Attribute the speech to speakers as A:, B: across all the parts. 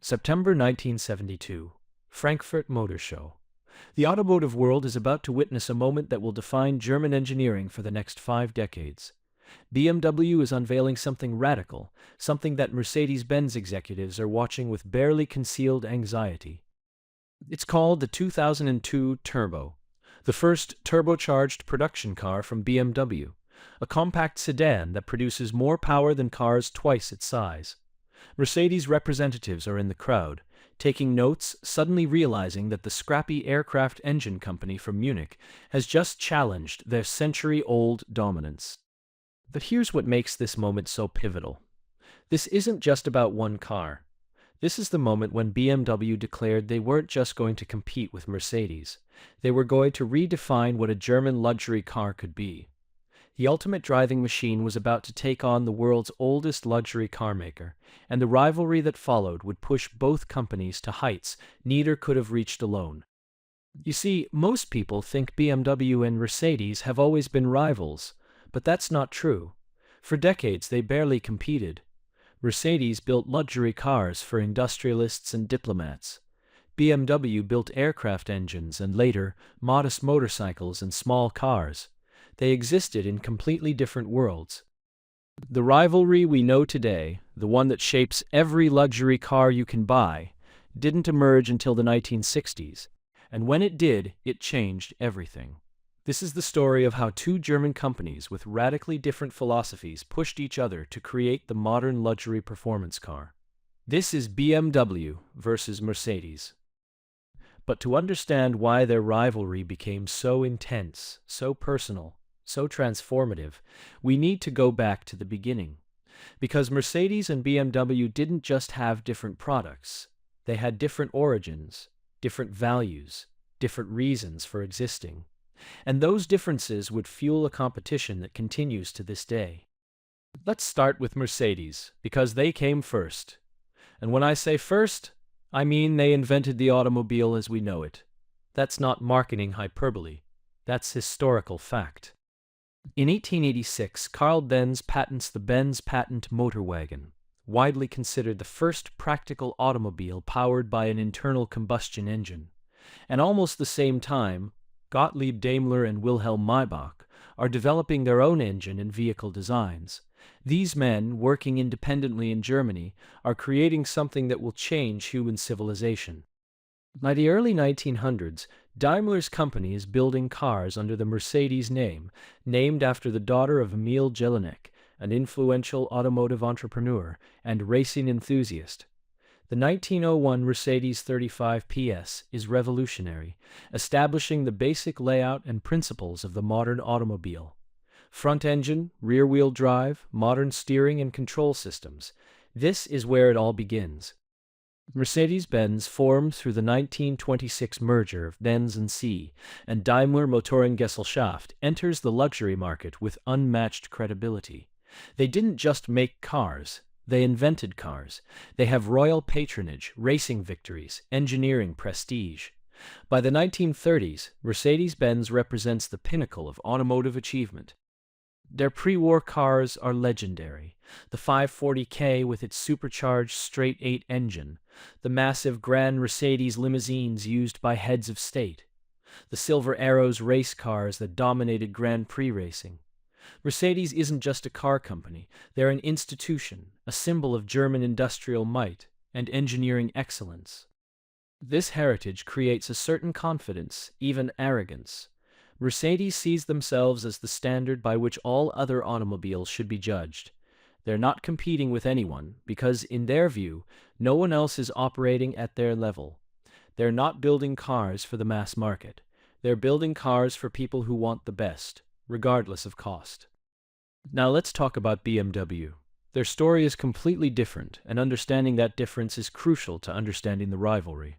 A: September 1972, Frankfurt Motor Show. The automotive world is about to witness a moment that will define German engineering for the next 5 decades. BMW is unveiling something radical, something that Mercedes-Benz executives are watching with barely concealed anxiety. It's called the 2002 Turbo, the first turbocharged production car from BMW, a compact sedan that produces more power than cars twice its size. Mercedes representatives are in the crowd, taking notes, suddenly realizing that the scrappy aircraft engine company from Munich has just challenged their century-old dominance. But here's what makes this moment so pivotal. This isn't just about one car. This is the moment when BMW declared they weren't just going to compete with Mercedes. They were going to redefine what a German luxury car could be. The ultimate driving machine was about to take on the world's oldest luxury car maker, and the rivalry that followed would push both companies to heights neither could have reached alone. You see, most people think BMW and Mercedes have always been rivals, but that's not true. For decades they barely competed. Mercedes built luxury cars for industrialists and diplomats. BMW built aircraft engines and later, modest motorcycles and small cars. They existed in completely different worlds. The rivalry we know today, the one that shapes every luxury car you can buy, didn't emerge until the 1960s, and when it did, it changed everything. This is the story of how two German companies with radically different philosophies pushed each other to create the modern luxury performance car. This is BMW versus Mercedes. But to understand why their rivalry became so intense, so personal, so transformative, we need to go back to the beginning. Because Mercedes and BMW didn't just have different products. They had different origins, different values, different reasons for existing. And those differences would fuel a competition that continues to this day. Let's start with Mercedes, because they came first. And when I say first, I mean they invented the automobile as we know it. That's not marketing hyperbole. That's historical fact. In 1886, Carl Benz patents the Benz patent motor wagon, widely considered the first practical automobile powered by an internal combustion engine. And almost the same time, Gottlieb Daimler and Wilhelm Maybach are developing their own engine and vehicle designs. These men, working independently in Germany, are creating something that will change human civilization. By the early 1900s, Daimler's company is building cars under the Mercedes name, named after the daughter of Emil Jelinek, an influential automotive entrepreneur and racing enthusiast. The 1901 Mercedes 35 PS is revolutionary, establishing the basic layout and principles of the modern automobile. Front engine, rear-wheel drive, modern steering and control systems. This is where it all begins. Mercedes-Benz formed through the 1926 merger of Benz and C, and Daimler Motorengesellschaft enters the luxury market with unmatched credibility. They didn't just make cars, they invented cars. They have royal patronage, racing victories, engineering prestige. By the 1930s, Mercedes-Benz represents the pinnacle of automotive achievement. Their pre-war cars are legendary. The 540K with its supercharged straight-eight engine, the massive Grand Mercedes limousines used by heads of state, the Silver Arrows race cars that dominated Grand Prix racing. Mercedes isn't just a car company, they're an institution, a symbol of German industrial might and engineering excellence. This heritage creates a certain confidence, even arrogance. Mercedes sees themselves as the standard by which all other automobiles should be judged. They're not competing with anyone because, in their view, no one else is operating at their level. They're not building cars for the mass market. They're building cars for people who want the best, regardless of cost. Now let's talk about BMW. Their story is completely different, and understanding that difference is crucial to understanding the rivalry.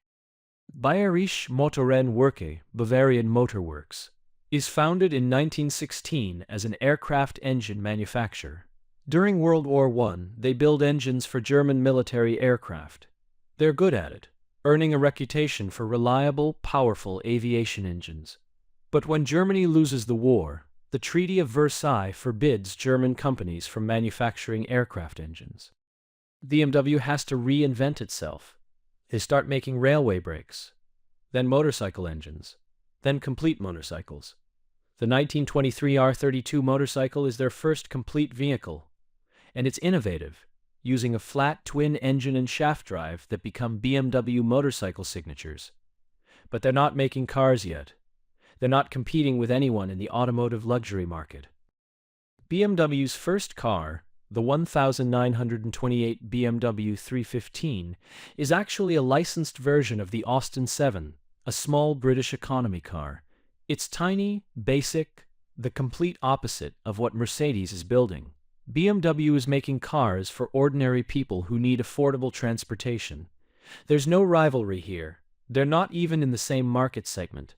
A: Bayerische Motorenwerke, Bavarian Motor Works, is founded in 1916 as an aircraft engine manufacturer. During World War I, they build engines for German military aircraft. They're good at it, earning a reputation for reliable, powerful aviation engines. But when Germany loses the war, the Treaty of Versailles forbids German companies from manufacturing aircraft engines. BMW has to reinvent itself. They start making railway brakes, then motorcycle engines, then complete motorcycles. The 1923 R32 motorcycle is their first complete vehicle, and it's innovative, using a flat twin engine and shaft drive that become BMW motorcycle signatures. But they're not making cars yet. They're not competing with anyone in the automotive luxury market. BMW's first car, the 1928 BMW 315, is actually a licensed version of the Austin 7, a small British economy car. It's tiny, basic, the complete opposite of what Mercedes is building. BMW is making cars for ordinary people who need affordable transportation. There's no rivalry here. They're not even in the same market segment.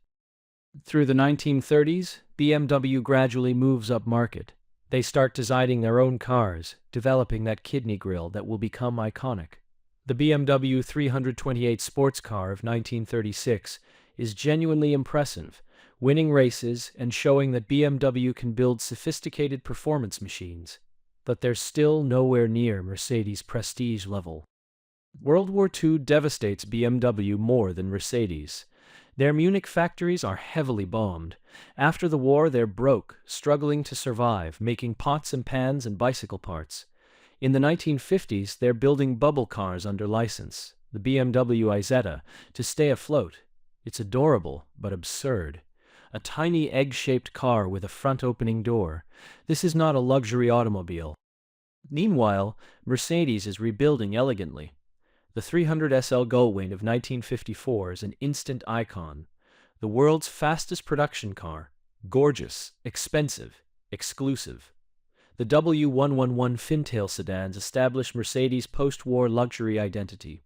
A: Through the 1930s, BMW gradually moves up market. They start designing their own cars, developing that kidney grille that will become iconic. The BMW 328 sports car of 1936 is genuinely impressive, winning races and showing that BMW can build sophisticated performance machines. But they're still nowhere near Mercedes' prestige level. World War II devastates BMW more than Mercedes. Their Munich factories are heavily bombed. After the war, they're broke, struggling to survive, making pots and pans and bicycle parts. In the 1950s, they're building bubble cars under license, the BMW Isetta, to stay afloat. It's adorable, but absurd. A tiny egg-shaped car with a front-opening door. This is not a luxury automobile. Meanwhile, Mercedes is rebuilding elegantly. The 300 SL Gullwing of 1954 is an instant icon. The world's fastest production car. Gorgeous, expensive, exclusive. The W111 Fintail sedans establish Mercedes' post-war luxury identity.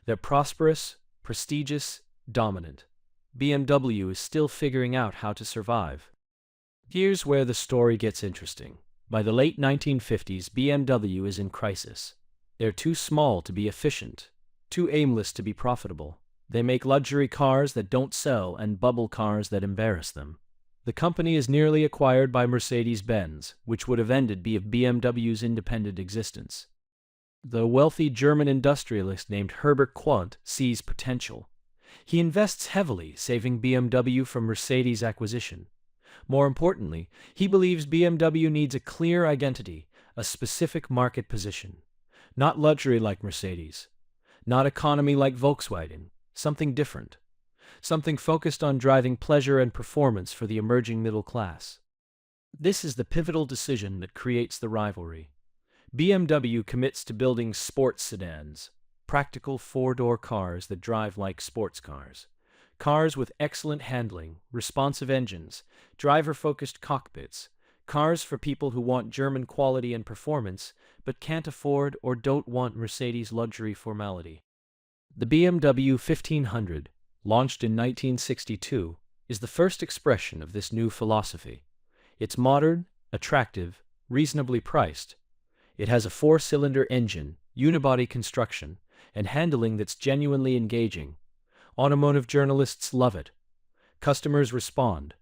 A: They're prosperous, prestigious, dominant. BMW is still figuring out how to survive. Here's where the story gets interesting. By the late 1950s, BMW is in crisis. They're too small to be efficient, too aimless to be profitable. They make luxury cars that don't sell and bubble cars that embarrass them. The company is nearly acquired by Mercedes-Benz, which would have ended BMW's independent existence. The wealthy German industrialist named Herbert Quandt sees potential. He invests heavily, saving BMW from Mercedes' acquisition. More importantly, he believes BMW needs a clear identity, a specific market position. Not luxury like Mercedes. Not economy like Volkswagen. Something different. Something focused on driving pleasure and performance for the emerging middle class. This is the pivotal decision that creates the rivalry. BMW commits to building sports sedans, practical four-door cars that drive like sports cars. Cars with excellent handling, responsive engines, driver-focused cockpits. Cars for people who want German quality and performance, but can't afford or don't want Mercedes' luxury formality. The BMW 1500, launched in 1962, is the first expression of this new philosophy. It's modern, attractive, reasonably priced. It has a four-cylinder engine, unibody construction, and handling that's genuinely engaging. Automotive journalists love it. Customers respond.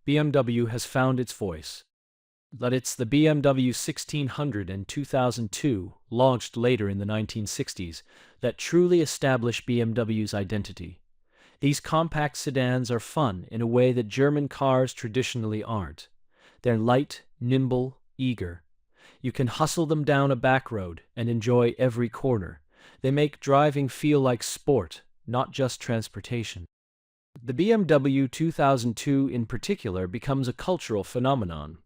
A: BMW has found its voice. But it's the BMW 1600 and 2002, launched later in the 1960s, that truly establish BMW's identity. These compact sedans are fun in a way that German cars traditionally aren't. They're light, nimble, eager. You can hustle them down a back road and enjoy every corner. They make driving feel like sport, not just transportation. The BMW 2002 in particular becomes a cultural phenomenon.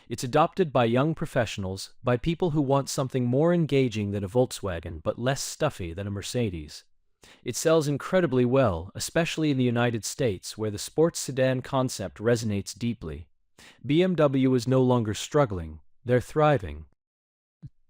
A: It's adopted by young professionals, by people who want something more engaging than a Volkswagen but less stuffy than a Mercedes. It sells incredibly well, especially in the United States, where the sports sedan concept resonates deeply. BMW is no longer struggling, they're thriving.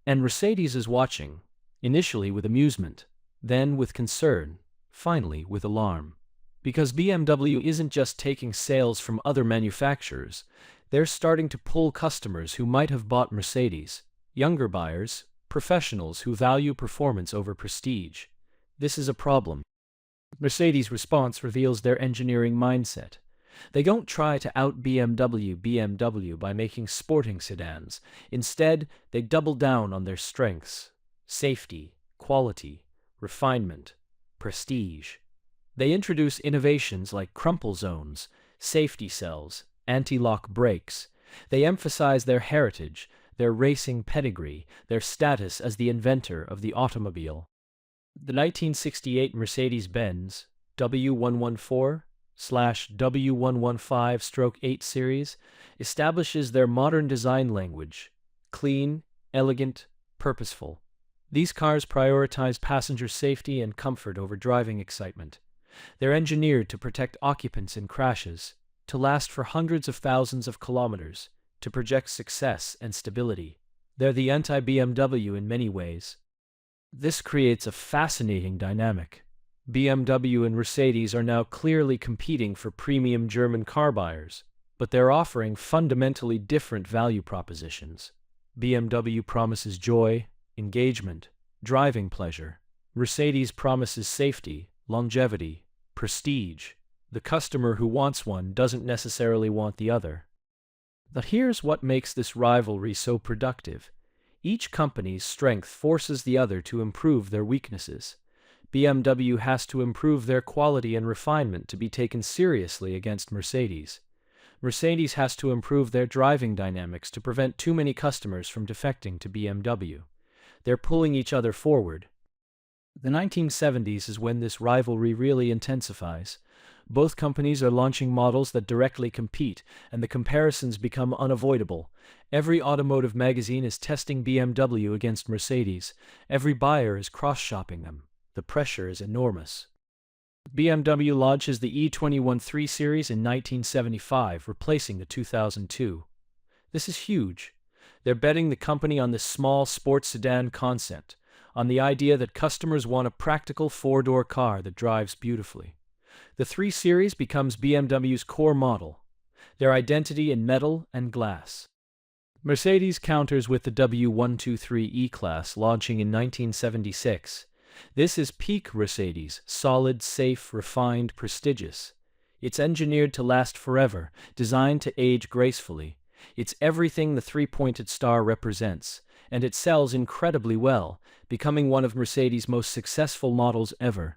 A: And Mercedes is watching, initially with amusement, then with concern, finally with alarm. Because BMW isn't just taking sales from other manufacturers, they're starting to pull customers who might have bought Mercedes, younger buyers, professionals who value performance over prestige. This is a problem. Mercedes' response reveals their engineering mindset. They don't try to out-BMW by making sporting sedans. Instead, they double down on their strengths: safety, quality, refinement, prestige. They introduce innovations like crumple zones, safety cells, anti-lock brakes. They emphasize their heritage, their racing pedigree, their status as the inventor of the automobile. The 1968 Mercedes-Benz W114/W115/8 series establishes their modern design language: clean, elegant, purposeful. These cars prioritize passenger safety and comfort over driving excitement. They're engineered to protect occupants in crashes, to last for hundreds of thousands of kilometers, to project success and stability. They're the anti-BMW in many ways. This creates a fascinating dynamic. BMW and Mercedes are now clearly competing for premium German car buyers, but they're offering fundamentally different value propositions. BMW promises joy, engagement, driving pleasure. Mercedes promises safety, longevity, prestige. The customer who wants one doesn't necessarily want the other. But here's what makes this rivalry so productive. Each company's strength forces the other to improve their weaknesses. BMW has to improve their quality and refinement to be taken seriously against Mercedes. Mercedes has to improve their driving dynamics to prevent too many customers from defecting to BMW. They're pulling each other forward. The 1970s is when this rivalry really intensifies. Both companies are launching models that directly compete, and the comparisons become unavoidable. Every automotive magazine is testing BMW against Mercedes. Every buyer is cross-shopping them. The pressure is enormous. BMW launches the E30 M3 series in 1975, replacing the 2002. This is huge. They're betting the company on this small sports sedan concept, on the idea that customers want a practical four-door car that drives beautifully. The 3 Series becomes BMW's core model, their identity in metal and glass. Mercedes counters with the W123 E-Class launching in 1976. This is peak Mercedes, solid, safe, refined, prestigious. It's engineered to last forever, designed to age gracefully. It's everything the three-pointed star represents, and it sells incredibly well, becoming one of Mercedes' most successful models ever.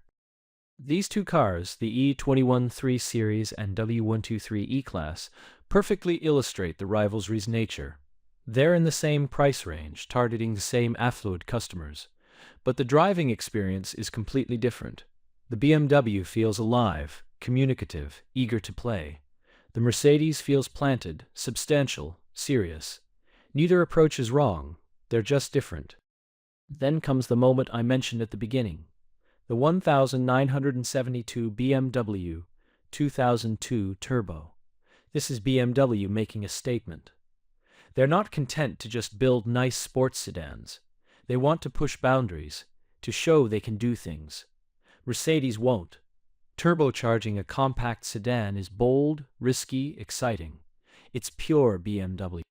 A: These two cars, the E21 3 Series and W123 E-Class, perfectly illustrate the rivalry's nature. They're in the same price range, targeting the same affluent customers. But the driving experience is completely different. The BMW feels alive, communicative, eager to play. The Mercedes feels planted, substantial, serious. Neither approach is wrong, they're just different. Then comes the moment I mentioned at the beginning. The 1972 BMW 2002 Turbo. This is BMW making a statement. They're not content to just build nice sports sedans. They want to push boundaries, to show they can do things. Mercedes won't. Turbocharging a compact sedan is bold, risky, exciting. It's pure BMW.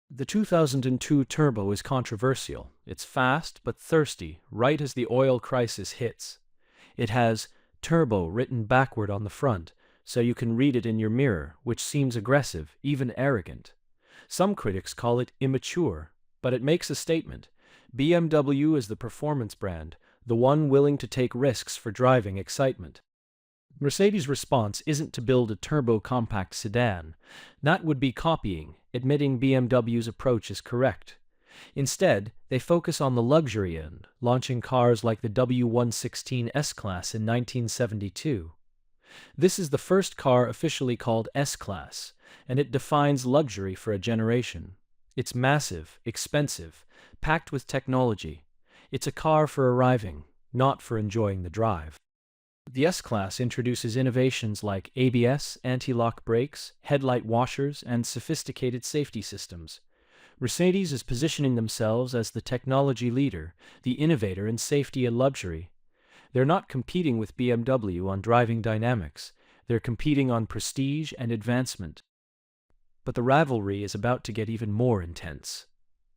A: The 2002 Turbo is controversial. It's fast but thirsty, right as the oil crisis hits. It has Turbo written backward on the front, so you can read it in your mirror, which seems aggressive, even arrogant. Some critics call it immature, but it makes a statement. BMW is the performance brand, the one willing to take risks for driving excitement. Mercedes' response isn't to build a turbo compact sedan. That would be copying, admitting BMW's approach is correct. Instead, they focus on the luxury end, launching cars like the W116 S-Class in 1972. This is the first car officially called S-Class, and it defines luxury for a generation. It's massive, expensive, packed with technology. It's a car for arriving, not for enjoying the drive. The S-Class introduces innovations like ABS, anti-lock brakes, headlight washers, and sophisticated safety systems. Mercedes is positioning themselves as the technology leader, the innovator in safety and luxury. They're not competing with BMW on driving dynamics. They're competing on prestige and advancement. But the rivalry is about to get even more intense.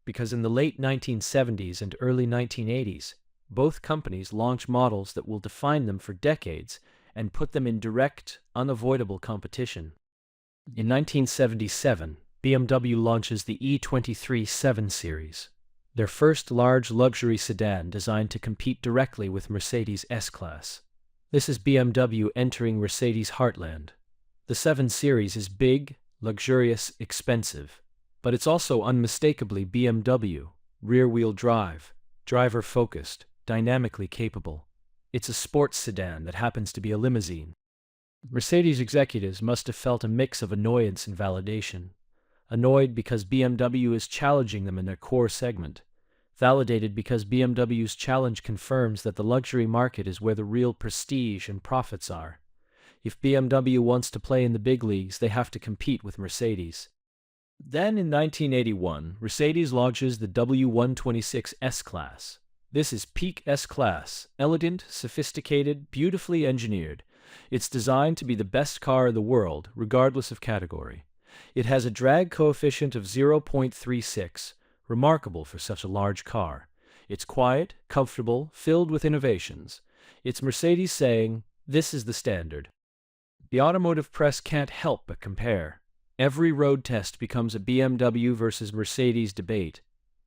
A: Because in the late 1970s and early 1980s, both companies launch models that will define them for decades and put them in direct, unavoidable competition. In 1977, BMW launches the E23 7 Series, their first large luxury sedan designed to compete directly with Mercedes' S-Class. This is BMW entering Mercedes' heartland. The 7 Series is big, luxurious, expensive, but it's also unmistakably BMW, rear-wheel drive, driver-focused, dynamically capable. It's a sports sedan that happens to be a limousine. Mercedes executives must have felt a mix of annoyance and validation. Annoyed because BMW is challenging them in their core segment. Validated because BMW's challenge confirms that the luxury market is where the real prestige and profits are. If BMW wants to play in the big leagues, they have to compete with Mercedes. Then in 1981, Mercedes launches the W126 S-Class. This is peak S-Class, elegant, sophisticated, beautifully engineered. It's designed to be the best car in the world, regardless of category. It has a drag coefficient of 0.36, remarkable for such a large car. It's quiet, comfortable, filled with innovations. It's Mercedes saying, "This is the standard." The automotive press can't help but compare. Every road test becomes a BMW versus Mercedes debate.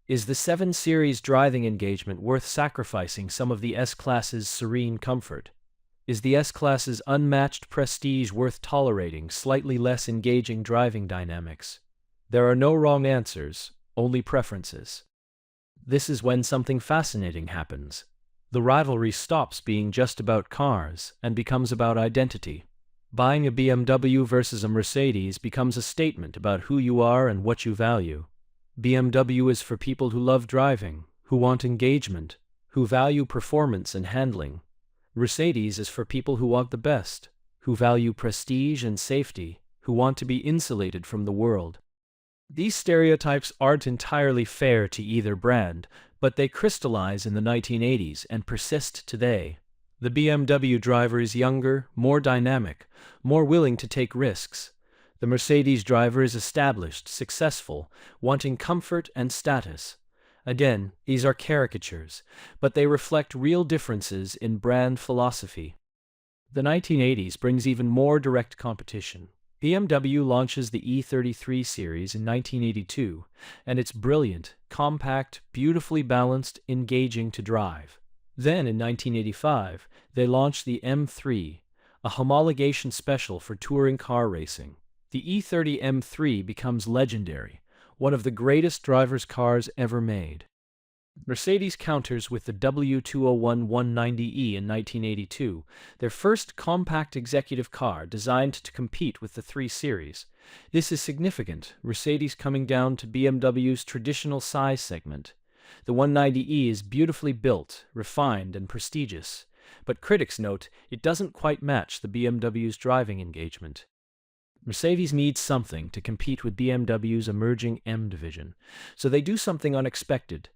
A: Is the 7 Series driving engagement worth sacrificing some of the S-Class's serene comfort? Is the S-Class's unmatched prestige worth tolerating slightly less engaging driving dynamics? There are no wrong answers, only preferences. This is when something fascinating happens. The rivalry stops being just about cars and becomes about identity. Buying a BMW versus a Mercedes becomes a statement about who you are and what you value. BMW is for people who love driving, who want engagement, who value performance and handling. Mercedes is for people who want the best, who value prestige and safety, who want to be insulated from the world. These stereotypes aren't entirely fair to either brand, but they crystallize in the 1980s and persist today. The BMW driver is younger, more dynamic, more willing to take risks. The Mercedes driver is established, successful, wanting comfort and status. Again, these are caricatures, but they reflect real differences in brand philosophy. The 1980s brings even more direct competition. BMW launches the E33 series in 1982, and it's brilliant, compact, beautifully balanced, engaging to drive. Then, in 1985, they launch the M3, a homologation special for touring car racing. The E30 M3 becomes legendary, one of the greatest driver's cars ever made. Mercedes counters with the W201 190e in 1982, their first compact executive car designed to compete with the 3 Series. This is significant, Mercedes coming down to BMW's traditional size segment. The 190e is beautifully built, refined, and prestigious, but critics note it doesn't quite match the BMW's driving engagement. Mercedes needs something to compete with BMW's emerging M division, so they do something unexpected.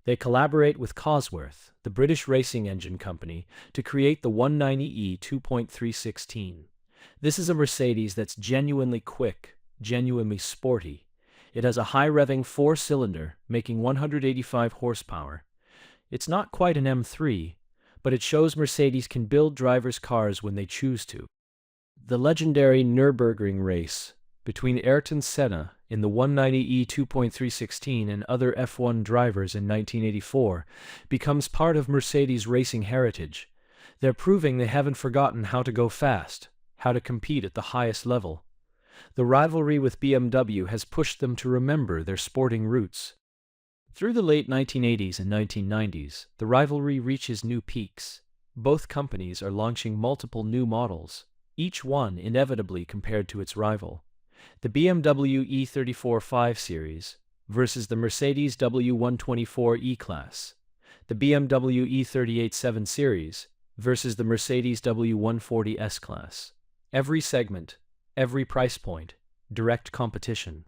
A: They collaborate with Cosworth, the British racing engine company, to create the 190e 2.316. This is a Mercedes that's genuinely quick, genuinely sporty. It has a high-revving 4-cylinder, making 185 horsepower. It's not quite an M3, but it shows Mercedes can build drivers' cars when they choose to. The legendary Nürburgring race between Ayrton Senna in the 190e 2.316 and other F1 drivers in 1984 becomes part of Mercedes' racing heritage. They're proving they haven't forgotten how to go fast, how to compete at the highest level. The rivalry with BMW has pushed them to remember their sporting roots. Through the late 1980s and 1990s, the rivalry reaches new peaks. Both companies are launching multiple new models, each one inevitably compared to its rival. The BMW E34 5 Series versus the Mercedes W124 E-Class. The BMW E38 7 Series versus the Mercedes W140 S-Class. Every segment, every price point, direct competition.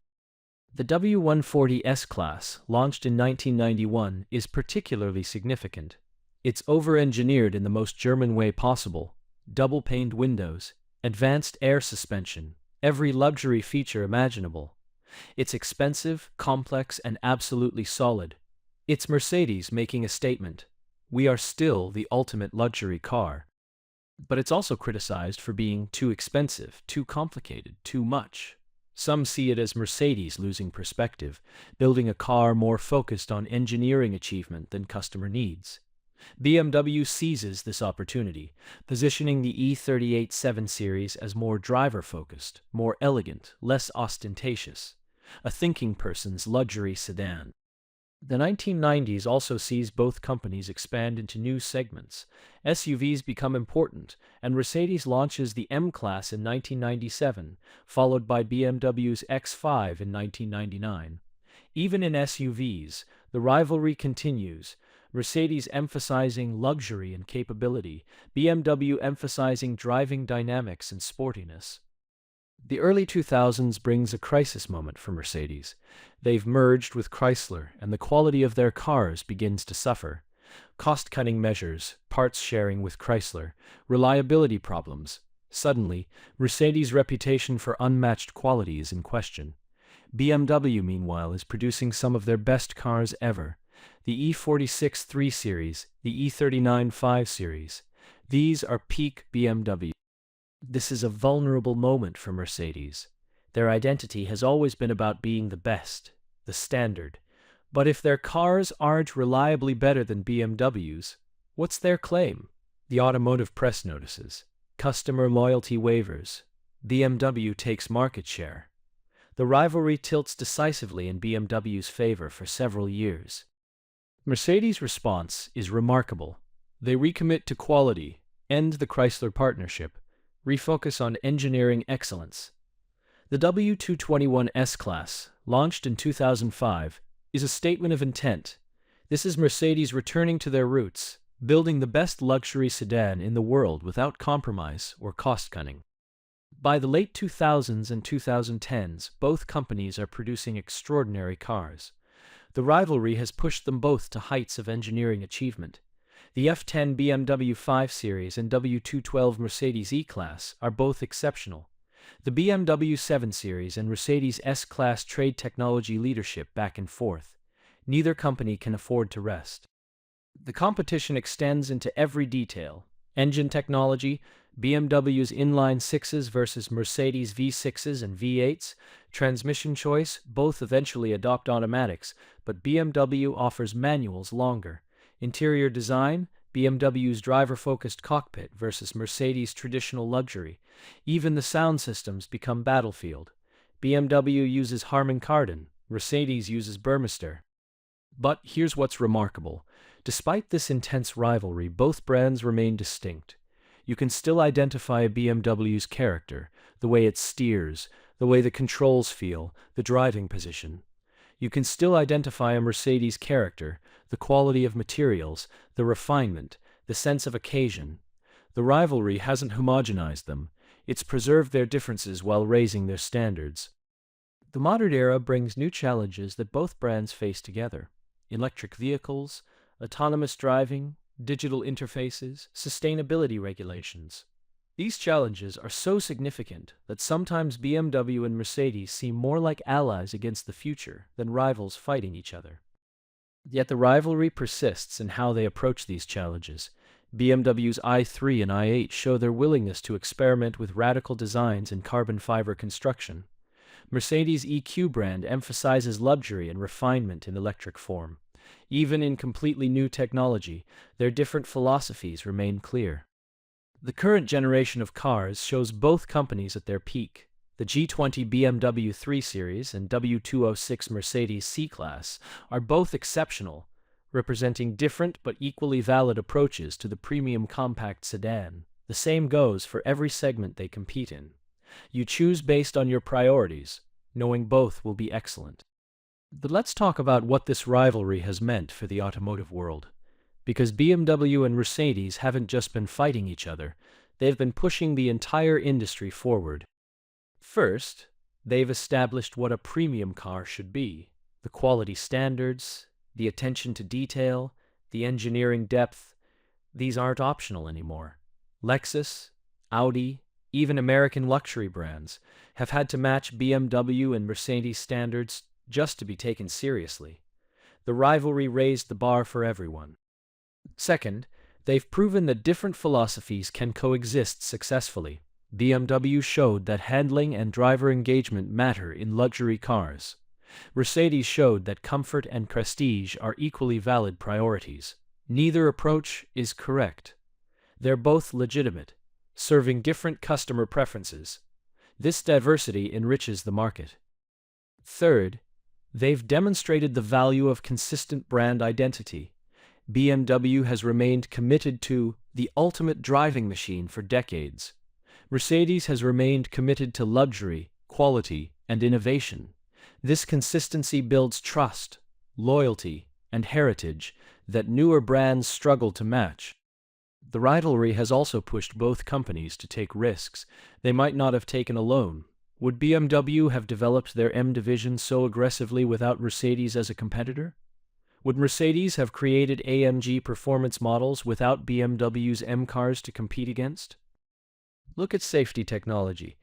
A: The W140 S-Class, launched in 1991, is particularly significant. It's over-engineered in the most German way possible. Double-paned windows, advanced air suspension, every luxury feature imaginable. It's expensive, complex, and absolutely solid. It's Mercedes making a statement. We are still the ultimate luxury car. But it's also criticized for being too expensive, too complicated, too much. Some see it as Mercedes losing perspective, building a car more focused on engineering achievement than customer needs. BMW seizes this opportunity, positioning the E30 7 Series as more driver-focused, more elegant, less ostentatious, a thinking person's luxury sedan. The 1990s also sees both companies expand into new segments. SUVs become important, and Mercedes launches the M-Class in 1997, followed by BMW's X5 in 1999. Even in SUVs, the rivalry continues, Mercedes emphasizing luxury and capability, BMW emphasizing driving dynamics and sportiness. The early 2000s brings a crisis moment for Mercedes. They've merged with Chrysler, and the quality of their cars begins to suffer. Cost-cutting measures, parts sharing with Chrysler, reliability problems. Suddenly, Mercedes' reputation for unmatched quality is in question. BMW, meanwhile, is producing some of their best cars ever. The E46 3 Series, the E39 5 Series. These are peak BMW. This is a vulnerable moment for Mercedes. Their identity has always been about being the best, the standard. But if their cars aren't reliably better than BMW's, what's their claim? The automotive press notices. Customer loyalty wavers. BMW takes market share. The rivalry tilts decisively in BMW's favor for several years. Mercedes' response is remarkable. They recommit to quality, end the Chrysler partnership, refocus on engineering excellence. The W221 S-Class, launched in 2005, is a statement of intent. This is Mercedes returning to their roots, building the best luxury sedan in the world without compromise or cost-cutting. By the late 2000s and 2010s, both companies are producing extraordinary cars. The rivalry has pushed them both to heights of engineering achievement. The F10 BMW 5 Series and W212 Mercedes E-Class are both exceptional. The BMW 7 Series and Mercedes S-Class trade technology leadership back and forth. Neither company can afford to rest. The competition extends into every detail. Engine technology, BMW's inline sixes versus Mercedes V6s and V8s. Transmission choice, both eventually adopt automatics, but BMW offers manuals longer. Interior design, BMW's driver-focused cockpit versus Mercedes' traditional luxury. Even the sound systems become battlefield. BMW uses Harman Kardon, Mercedes uses Burmester. But here's what's remarkable. Despite this intense rivalry, both brands remain distinct. You can still identify BMW's character, the way it steers, the way the controls feel, the driving position. You can still identify a Mercedes character, the quality of materials, the refinement, the sense of occasion. The rivalry hasn't homogenized them. It's preserved their differences while raising their standards. The modern era brings new challenges that both brands face together. Electric vehicles, autonomous driving, digital interfaces, sustainability regulations. These challenges are so significant that sometimes BMW and Mercedes seem more like allies against the future than rivals fighting each other. Yet the rivalry persists in how they approach these challenges. BMW's i3 and i8 show their willingness to experiment with radical designs in carbon fiber construction. Mercedes' EQ brand emphasizes luxury and refinement in electric form. Even in completely new technology, their different philosophies remain clear. The current generation of cars shows both companies at their peak. The G20 BMW 3 Series and W206 Mercedes C-Class are both exceptional, representing different but equally valid approaches to the premium compact sedan. The same goes for every segment they compete in. You choose based on your priorities, knowing both will be excellent. But let's talk about what this rivalry has meant for the automotive world. Because BMW and Mercedes haven't just been fighting each other, they've been pushing the entire industry forward. First, they've established what a premium car should be. The quality standards, the attention to detail, the engineering depth, these aren't optional anymore. Lexus, Audi, even American luxury brands have had to match BMW and Mercedes standards just to be taken seriously. The rivalry raised the bar for everyone. Second, they've proven that different philosophies can coexist successfully. BMW showed that handling and driver engagement matter in luxury cars. Mercedes showed that comfort and prestige are equally valid priorities. Neither approach is correct. They're both legitimate, serving different customer preferences. This diversity enriches the market. Third, they've demonstrated the value of consistent brand identity. BMW has remained committed to the ultimate driving machine for decades. Mercedes has remained committed to luxury, quality, and innovation. This consistency builds trust, loyalty, and heritage that newer brands struggle to match. The rivalry has also pushed both companies to take risks they might not have taken alone. Would BMW have developed their M division so aggressively without Mercedes as a competitor? Would Mercedes have created AMG performance models without BMW's M cars to compete against? Look at safety technology.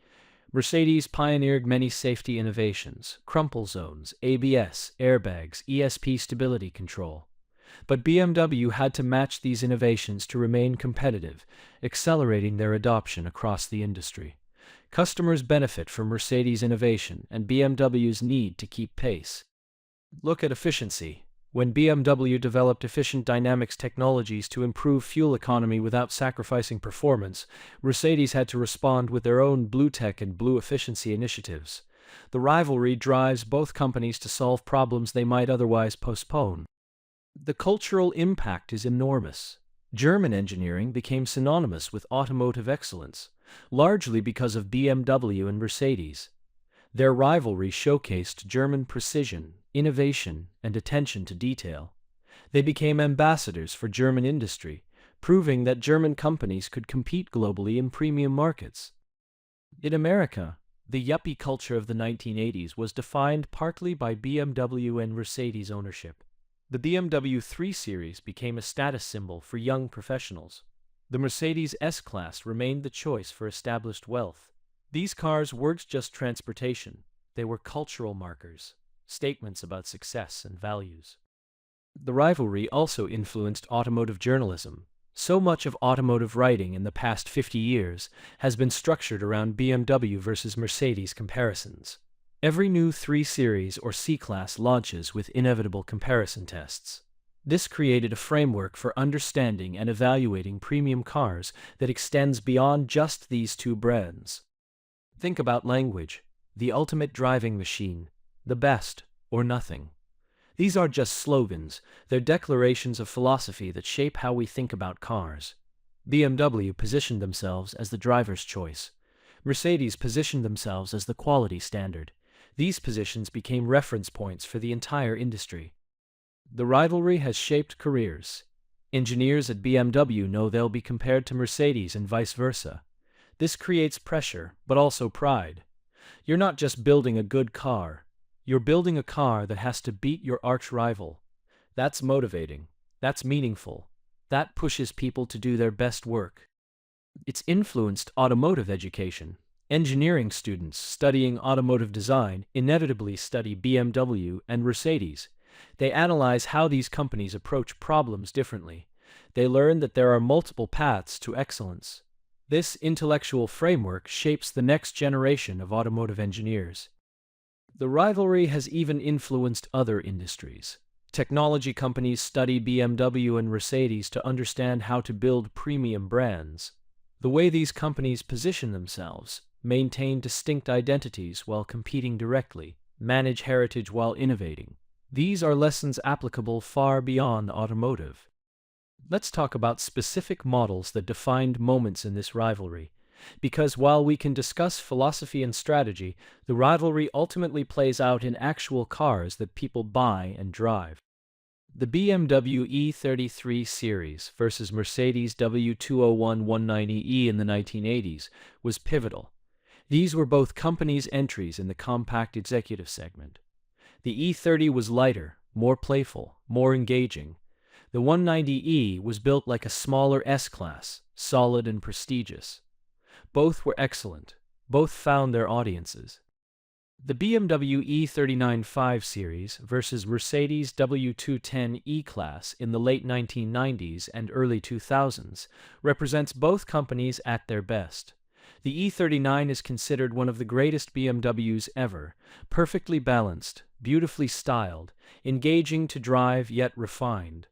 A: Mercedes pioneered many safety innovations: crumple zones, ABS, airbags, ESP stability control. But BMW had to match these innovations to remain competitive, accelerating their adoption across the industry. Customers benefit from Mercedes' innovation and BMW's need to keep pace. Look at efficiency. When BMW developed efficient dynamics technologies to improve fuel economy without sacrificing performance, Mercedes had to respond with their own Blue Tech and Blue Efficiency initiatives. The rivalry drives both companies to solve problems they might otherwise postpone. The cultural impact is enormous. German engineering became synonymous with automotive excellence, largely because of BMW and Mercedes. Their rivalry showcased German precision, innovation, and attention to detail. They became ambassadors for German industry, proving that German companies could compete globally in premium markets. In America, the yuppie culture of the 1980s was defined partly by BMW and Mercedes ownership. The BMW 3 Series became a status symbol for young professionals. The Mercedes S-Class remained the choice for established wealth. These cars weren't just transportation, they were cultural markers, statements about success and values. The rivalry also influenced automotive journalism. So much of automotive writing in the past 50 years has been structured around BMW versus Mercedes comparisons. Every new 3 Series or C-Class launches with inevitable comparison tests. This created a framework for understanding and evaluating premium cars that extends beyond just these two brands. Think about language: the ultimate driving machine, the best, or nothing. These are just slogans, they're declarations of philosophy that shape how we think about cars. BMW positioned themselves as the driver's choice. Mercedes positioned themselves as the quality standard. These positions became reference points for the entire industry. The rivalry has shaped careers. Engineers at BMW know they'll be compared to Mercedes and vice versa. This creates pressure, but also pride. You're not just building a good car. You're building a car that has to beat your arch-rival. That's motivating. That's meaningful. That pushes people to do their best work. It's influenced automotive education. Engineering students studying automotive design inevitably study BMW and Mercedes. They analyze how these companies approach problems differently. They learn that there are multiple paths to excellence. This intellectual framework shapes the next generation of automotive engineers. The rivalry has even influenced other industries. Technology companies study BMW and Mercedes to understand how to build premium brands. The way these companies position themselves, maintain distinct identities while competing directly, manage heritage while innovating. These are lessons applicable far beyond automotive. Let's talk about specific models that defined moments in this rivalry, because while we can discuss philosophy and strategy, the rivalry ultimately plays out in actual cars that people buy and drive. The BMW E30 series versus Mercedes W201 190e in the 1980s was pivotal. These were both companies' entries in the compact executive segment. The E30 was lighter, more playful, more engaging. The 190e was built like a smaller S-Class, solid and prestigious. Both were excellent. Both found their audiences. The BMW E39 5 Series versus Mercedes W210 E-Class in the late 1990s and early 2000s represents both companies at their best. The E39 is considered one of the greatest BMWs ever, perfectly balanced, beautifully styled, engaging to drive yet refined.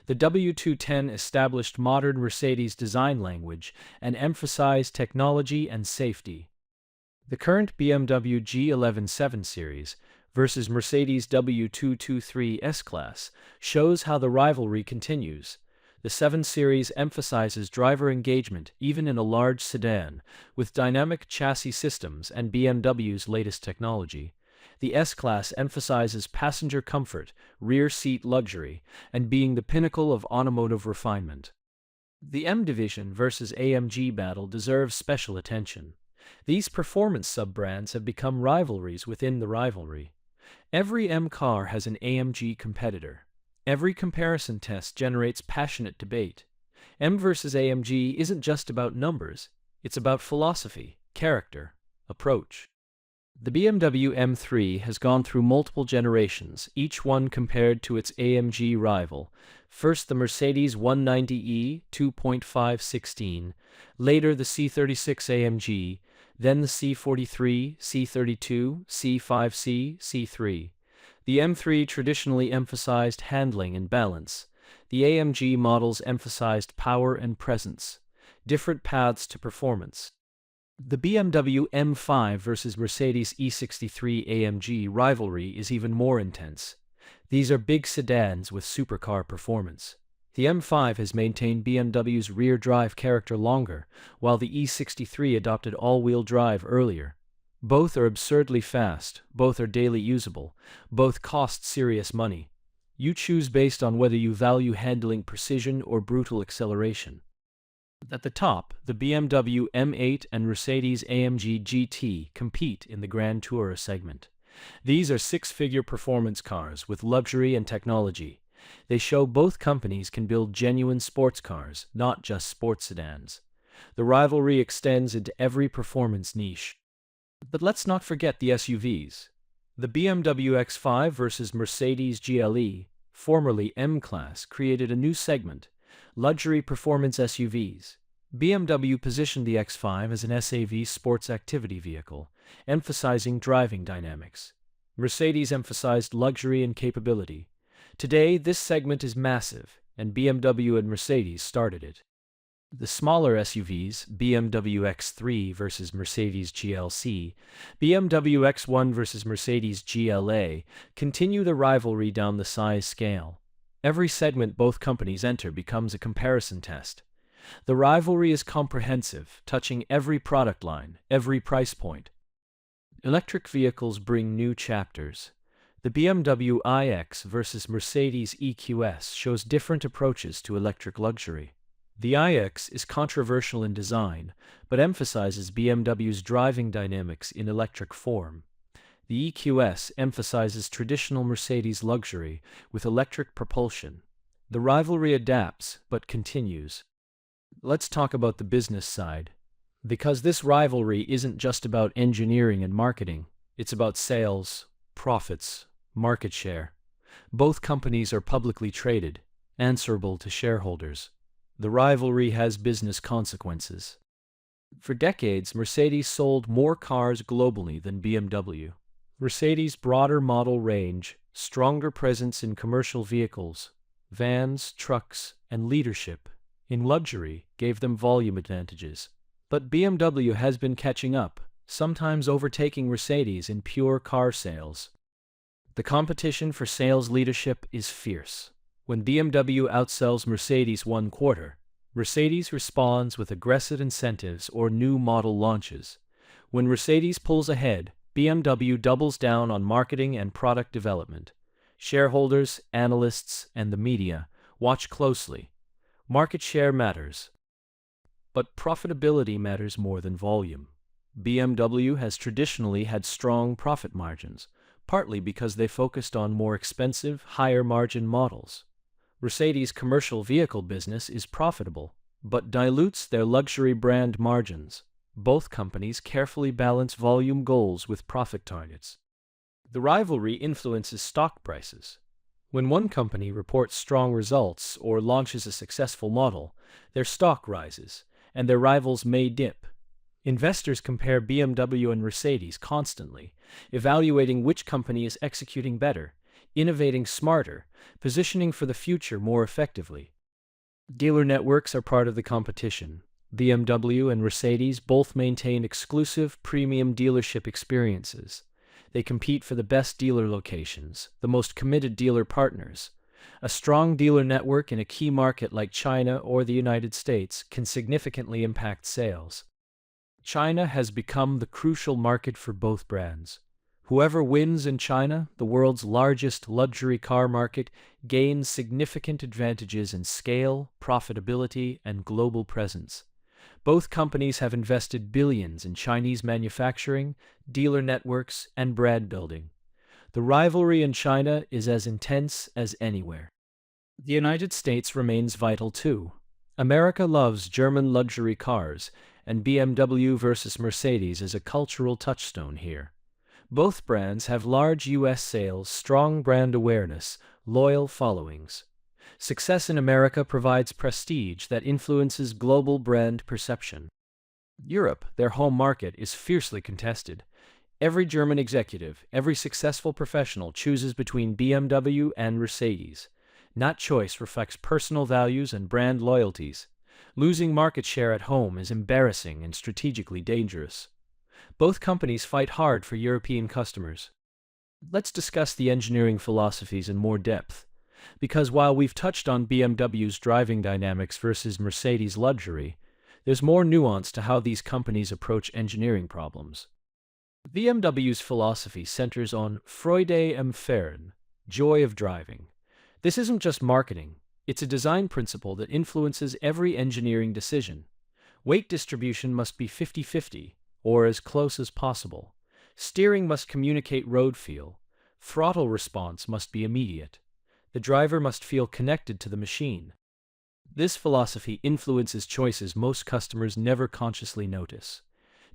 A: The The W210 established modern Mercedes design language and emphasized technology and safety. The current BMW G11 7 Series versus Mercedes W223 S-Class shows how the rivalry continues. The 7 Series emphasizes driver engagement even in a large sedan, with dynamic chassis systems and BMW's latest technology. The S-Class emphasizes passenger comfort, rear seat luxury, and being the pinnacle of automotive refinement. The M Division versus AMG battle deserves special attention. These performance sub-brands have become rivalries within the rivalry. Every M car has an AMG competitor. Every comparison test generates passionate debate. M versus AMG isn't just about numbers, it's about philosophy, character, approach. The BMW M3 has gone through multiple generations, each one compared to its AMG rival. First the Mercedes 190e 2.516, later the C36 AMG, then the C43, C32, C5C, C3. The M3 traditionally emphasized handling and balance. The AMG models emphasized power and presence, different paths to performance. The BMW M5 versus Mercedes E63 AMG rivalry is even more intense. These are big sedans with supercar performance. The M5 has maintained BMW's rear-drive character longer, while the E63 adopted all-wheel drive earlier. Both are absurdly fast, both are daily usable, both cost serious money. You choose based on whether you value handling precision or brutal acceleration. At the top, the BMW M8 and Mercedes-AMG GT compete in the Grand Tourer segment. These are six-figure performance cars with luxury and technology. They show both companies can build genuine sports cars, not just sports sedans. The rivalry extends into every performance niche. But let's not forget the SUVs. The BMW X5 versus Mercedes GLE, formerly M-Class, created a new segment, luxury performance SUVs. BMW positioned the X5 as an SAV sports activity vehicle, emphasizing driving dynamics. Mercedes emphasized luxury and capability. Today, this segment is massive, and BMW and Mercedes started it. The smaller SUVs, BMW X3 versus Mercedes GLC, BMW X1 versus Mercedes GLA, continue the rivalry down the size scale. Every segment both companies enter becomes a comparison test. The rivalry is comprehensive, touching every product line, every price point. Electric vehicles bring new chapters. The BMW iX versus Mercedes EQS shows different approaches to electric luxury. The iX is controversial in design, but emphasizes BMW's driving dynamics in electric form. The EQS emphasizes traditional Mercedes luxury with electric propulsion. The rivalry adapts, but continues. Let's talk about the business side. Because this rivalry isn't just about engineering and marketing, it's about sales, profits, market share. Both companies are publicly traded, answerable to shareholders. The rivalry has business consequences. For decades, Mercedes sold more cars globally than BMW. Mercedes' broader model range, stronger presence in commercial vehicles, vans, trucks, and leadership in luxury gave them volume advantages. But BMW has been catching up, sometimes overtaking Mercedes in pure car sales. The competition for sales leadership is fierce. When BMW outsells Mercedes 1/4, Mercedes responds with aggressive incentives or new model launches. When Mercedes pulls ahead, BMW doubles down on marketing and product development. Shareholders, analysts, and the media watch closely. Market share matters, but profitability matters more than volume. BMW has traditionally had strong profit margins, partly because they focused on more expensive, higher-margin models. Mercedes' commercial vehicle business is profitable, but dilutes their luxury brand margins. Both companies carefully balance volume goals with profit targets. The rivalry influences stock prices. When one company reports strong results or launches a successful model, their stock rises, and their rivals may dip. Investors compare BMW and Mercedes constantly, evaluating which company is executing better, innovating smarter, positioning for the future more effectively. Dealer networks are part of the competition. BMW and Mercedes both maintain exclusive premium dealership experiences. They compete for the best dealer locations, the most committed dealer partners. A strong dealer network in a key market like China or the United States can significantly impact sales. China has become the crucial market for both brands. Whoever wins in China, the world's largest luxury car market, gains significant advantages in scale, profitability, and global presence. Both companies have invested billions in Chinese manufacturing, dealer networks, and brand building. The rivalry in China is as intense as anywhere. The United States remains vital too. America loves German luxury cars, and BMW versus Mercedes is a cultural touchstone here. Both brands have large U.S. sales, strong brand awareness, loyal followings. Success in America provides prestige that influences global brand perception. Europe, their home market, is fiercely contested. Every German executive, every successful professional chooses between BMW and Mercedes. That choice reflects personal values and brand loyalties. Losing market share at home is embarrassing and strategically dangerous. Both companies fight hard for European customers. Let's discuss the engineering philosophies in more depth, because while we've touched on BMW's driving dynamics versus Mercedes' luxury, there's more nuance to how these companies approach engineering problems. BMW's philosophy centers on Freude am Fahren, joy of driving. This isn't just marketing, it's a design principle that influences every engineering decision. Weight distribution must be 50-50, or as close as possible. Steering must communicate road feel. Throttle response must be immediate. The driver must feel connected to the machine. This philosophy influences choices most customers never consciously notice.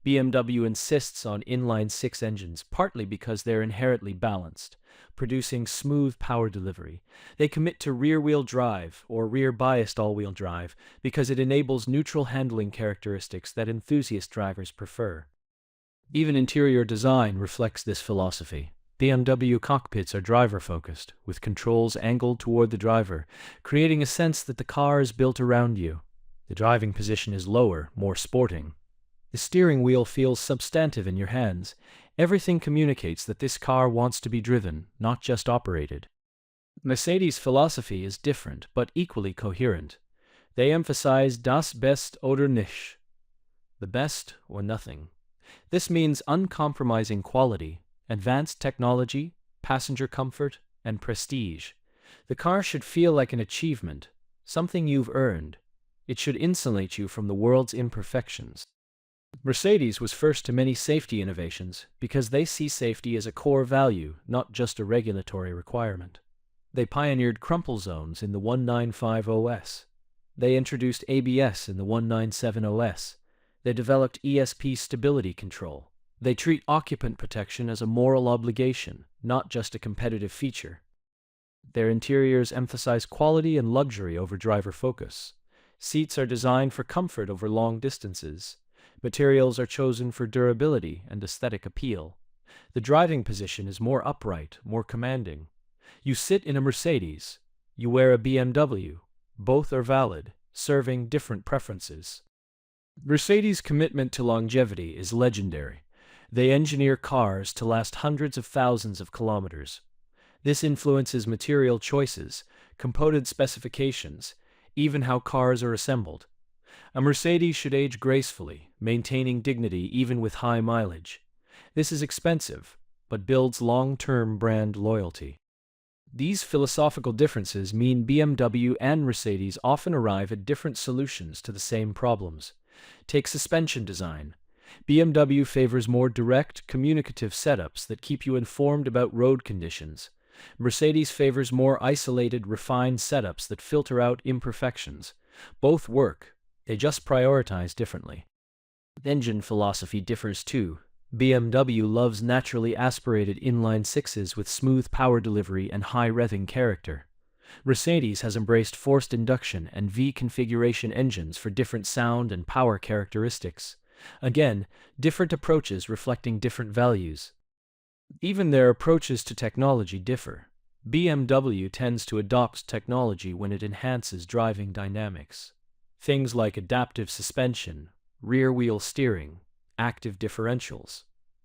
A: BMW insists on inline-six engines, partly because they're inherently balanced, producing smooth power delivery. They commit to rear-wheel drive, or rear-biased all-wheel drive, because it enables neutral handling characteristics that enthusiast drivers prefer. Even interior design reflects this philosophy. BMW cockpits are driver-focused, with controls angled toward the driver, creating a sense that the car is built around you. The driving position is lower, more sporting. The steering wheel feels substantive in your hands. Everything communicates that this car wants to be driven, not just operated. Mercedes' philosophy is different, but equally coherent. They emphasize das Beste oder nichts, the best or nothing. This means uncompromising quality, advanced technology, passenger comfort, and prestige. The car should feel like an achievement, something you've earned. It should insulate you from the world's imperfections. Mercedes was first to many safety innovations because they see safety as a core value, not just a regulatory requirement. They pioneered crumple zones in the 195 OS. They introduced ABS in the 197 OS. They developed ESP stability control. They treat occupant protection as a moral obligation, not just a competitive feature. Their interiors emphasize quality and luxury over driver focus. Seats are designed for comfort over long distances. Materials are chosen for durability and aesthetic appeal. The driving position is more upright, more commanding. You sit in a Mercedes. You wear a BMW. Both are valid, serving different preferences. Mercedes' commitment to longevity is legendary. They engineer cars to last hundreds of thousands of kilometers. This influences material choices, component specifications, even how cars are assembled. A Mercedes should age gracefully, maintaining dignity even with high mileage. This is expensive, but builds long-term brand loyalty. These philosophical differences mean BMW and Mercedes often arrive at different solutions to the same problems. Take suspension design. BMW favors more direct, communicative setups that keep you informed about road conditions. Mercedes favors more isolated, refined setups that filter out imperfections. Both work. They just prioritize differently. Engine philosophy differs too. BMW loves naturally aspirated inline-sixes with smooth power delivery and high revving character. Mercedes has embraced forced induction and V-configuration engines for different sound and power characteristics. Again, different approaches reflecting different values. Even their approaches to technology differ. BMW tends to adopt technology when it enhances driving dynamics. Things like adaptive suspension, rear-wheel steering, active differentials.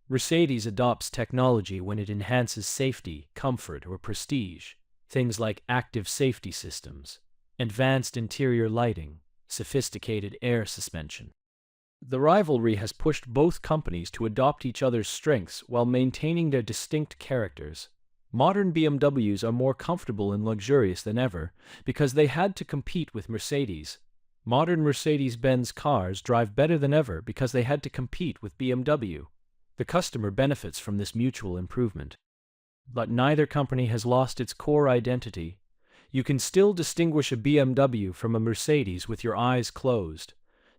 A: Mercedes adopts technology when it enhances safety, comfort, or prestige. Things like active safety systems, advanced interior lighting, sophisticated air suspension. The rivalry has pushed both companies to adopt each other's strengths while maintaining their distinct characters. Modern BMWs are more comfortable and luxurious than ever because they had to compete with Mercedes. Modern Mercedes-Benz cars drive better than ever because they had to compete with BMW. The customer benefits from this mutual improvement. But neither company has lost its core identity. You can still distinguish a BMW from a Mercedes with your eyes closed.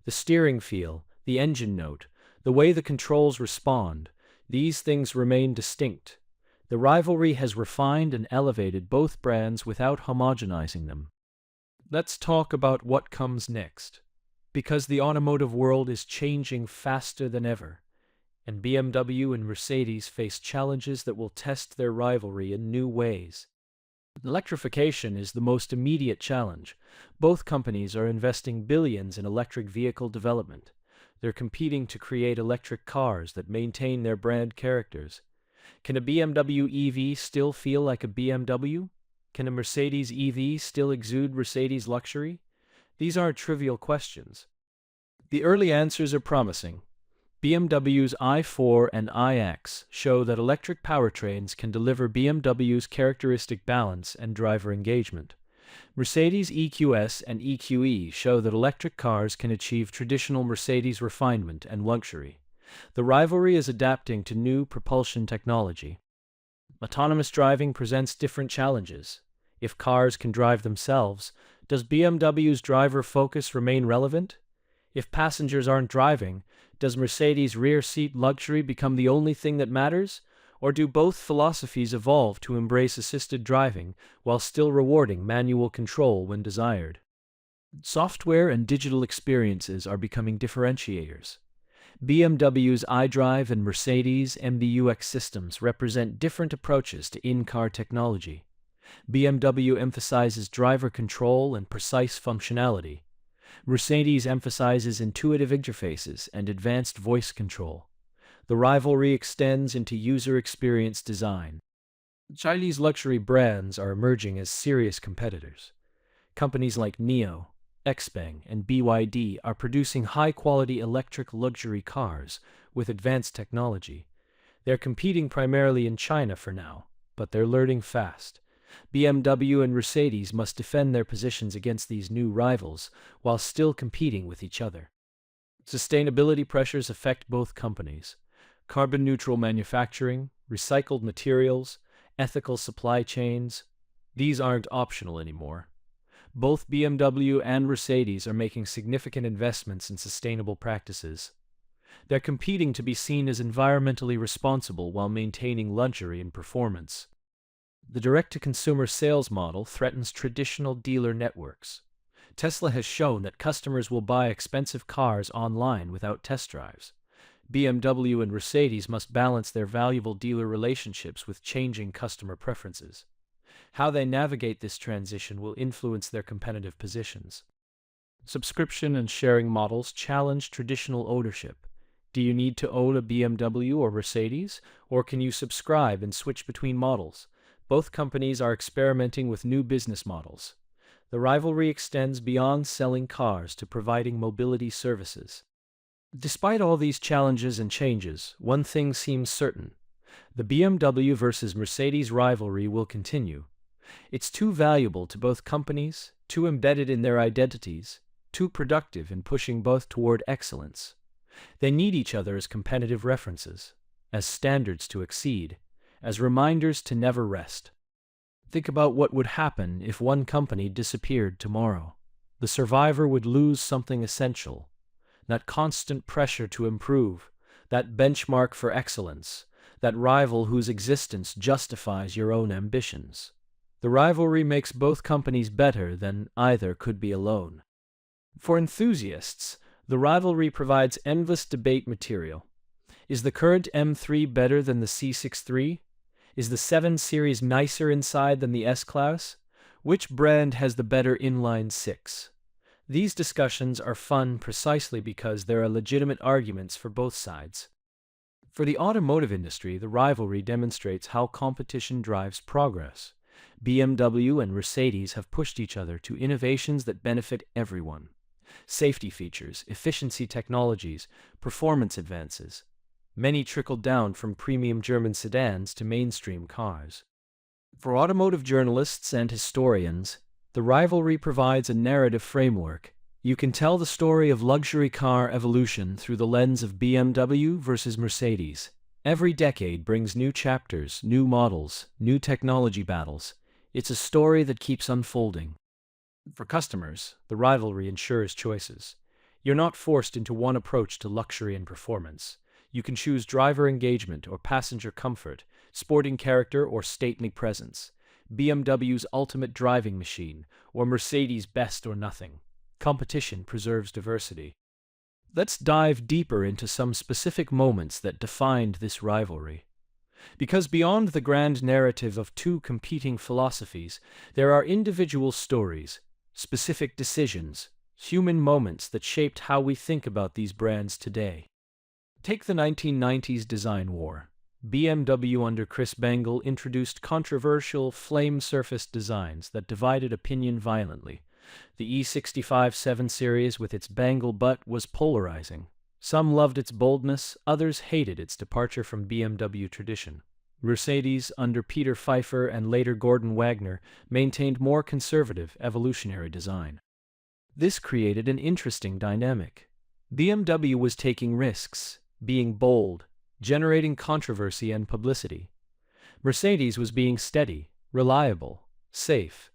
A: The steering feel, the engine note, the way the controls respond, these things remain distinct. The rivalry has refined and elevated both brands without homogenizing them. Let's talk about what comes next. Because the automotive world is changing faster than ever, and BMW and Mercedes face challenges that will test their rivalry in new ways. Electrification is the most immediate challenge. Both companies are investing billions in electric vehicle development. They're competing to create electric cars that maintain their brand characters. Can a BMW EV still feel like a BMW? Can a Mercedes EV still exude Mercedes luxury? These aren't trivial questions. The early answers are promising. BMW's i4 and iX show that electric powertrains can deliver BMW's characteristic balance and driver engagement. Mercedes EQS and EQE show that electric cars can achieve traditional Mercedes refinement and luxury. The rivalry is adapting to new propulsion technology. Autonomous driving presents different challenges. If cars can drive themselves, does BMW's driver focus remain relevant? If passengers aren't driving, does Mercedes' rear seat luxury become the only thing that matters? Or do both philosophies evolve to embrace assisted driving while still rewarding manual control when desired? Software and digital experiences are becoming differentiators. BMW's iDrive and Mercedes' MBUX systems represent different approaches to in-car technology. BMW emphasizes driver control and precise functionality. Mercedes emphasizes intuitive interfaces and advanced voice control. The rivalry extends into user experience design. Chinese luxury brands are emerging as serious competitors. Companies like NIO, XPeng, and BYD are producing high-quality electric luxury cars with advanced technology. They're competing primarily in China for now, but they're learning fast. BMW and Mercedes must defend their positions against these new rivals while still competing with each other. Sustainability pressures affect both companies. Carbon-neutral manufacturing, recycled materials, ethical supply chains, these aren't optional anymore. Both BMW and Mercedes are making significant investments in sustainable practices. They're competing to be seen as environmentally responsible while maintaining luxury and performance. The direct-to-consumer sales model threatens traditional dealer networks. Tesla has shown that customers will buy expensive cars online without test drives. BMW and Mercedes must balance their valuable dealer relationships with changing customer preferences. How they navigate this transition will influence their competitive positions. Subscription and sharing models challenge traditional ownership. Do you need to own a BMW or Mercedes, or can you subscribe and switch between models? Both companies are experimenting with new business models. The rivalry extends beyond selling cars to providing mobility services. Despite all these challenges and changes, one thing seems certain. The BMW versus Mercedes rivalry will continue. It's too valuable to both companies, too embedded in their identities, too productive in pushing both toward excellence. They need each other as competitive references, as standards to exceed, as reminders to never rest. Think about what would happen if one company disappeared tomorrow. The survivor would lose something essential. That constant pressure to improve, that benchmark for excellence, that rival whose existence justifies your own ambitions. The rivalry makes both companies better than either could be alone. For enthusiasts, the rivalry provides endless debate material. Is the current M3 better than the C63? Is the 7 Series nicer inside than the S-Class? Which brand has the better inline 6? These discussions are fun precisely because there are legitimate arguments for both sides. For the automotive industry, the rivalry demonstrates how competition drives progress. BMW and Mercedes have pushed each other to innovations that benefit everyone. Safety features, efficiency technologies, performance advances. Many trickled down from premium German sedans to mainstream cars. For automotive journalists and historians, the rivalry provides a narrative framework. You can tell the story of luxury car evolution through the lens of BMW versus Mercedes. Every decade brings new chapters, new models, new technology battles. It's a story that keeps unfolding. For customers, the rivalry ensures choices. You're not forced into one approach to luxury and performance. You can choose driver engagement or passenger comfort, sporting character or stately presence, BMW's ultimate driving machine, or Mercedes' best or nothing. Competition preserves diversity. Let's dive deeper into some specific moments that defined this rivalry. Because beyond the grand narrative of two competing philosophies, there are individual stories, specific decisions, human moments that shaped how we think about these brands today. Take the 1990s design war. BMW under Chris Bangle introduced controversial flame-surfaced designs that divided opinion violently. The E65 7 Series with its Bangle butt was polarizing. Some loved its boldness, others hated its departure from BMW tradition. Mercedes, under Peter Pfeiffer and later Gordon Wagner, maintained more conservative, evolutionary design. This created an interesting dynamic. BMW was taking risks, being bold, generating controversy and publicity. Mercedes was being steady, reliable, safe.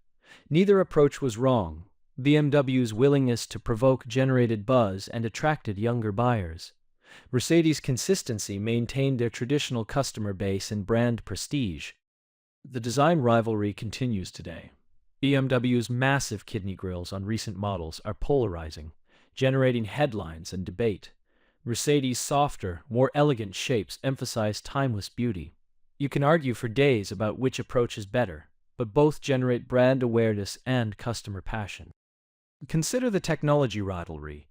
A: Neither approach was wrong. BMW's willingness to provoke generated buzz and attracted younger buyers. Mercedes' consistency maintained their traditional customer base and brand prestige. The design rivalry continues today. BMW's massive kidney grilles on recent models are polarizing, generating headlines and debate. Mercedes' softer, more elegant shapes emphasize timeless beauty. You can argue for days about which approach is better, but both generate brand awareness and customer passion. Consider the technology rivalry.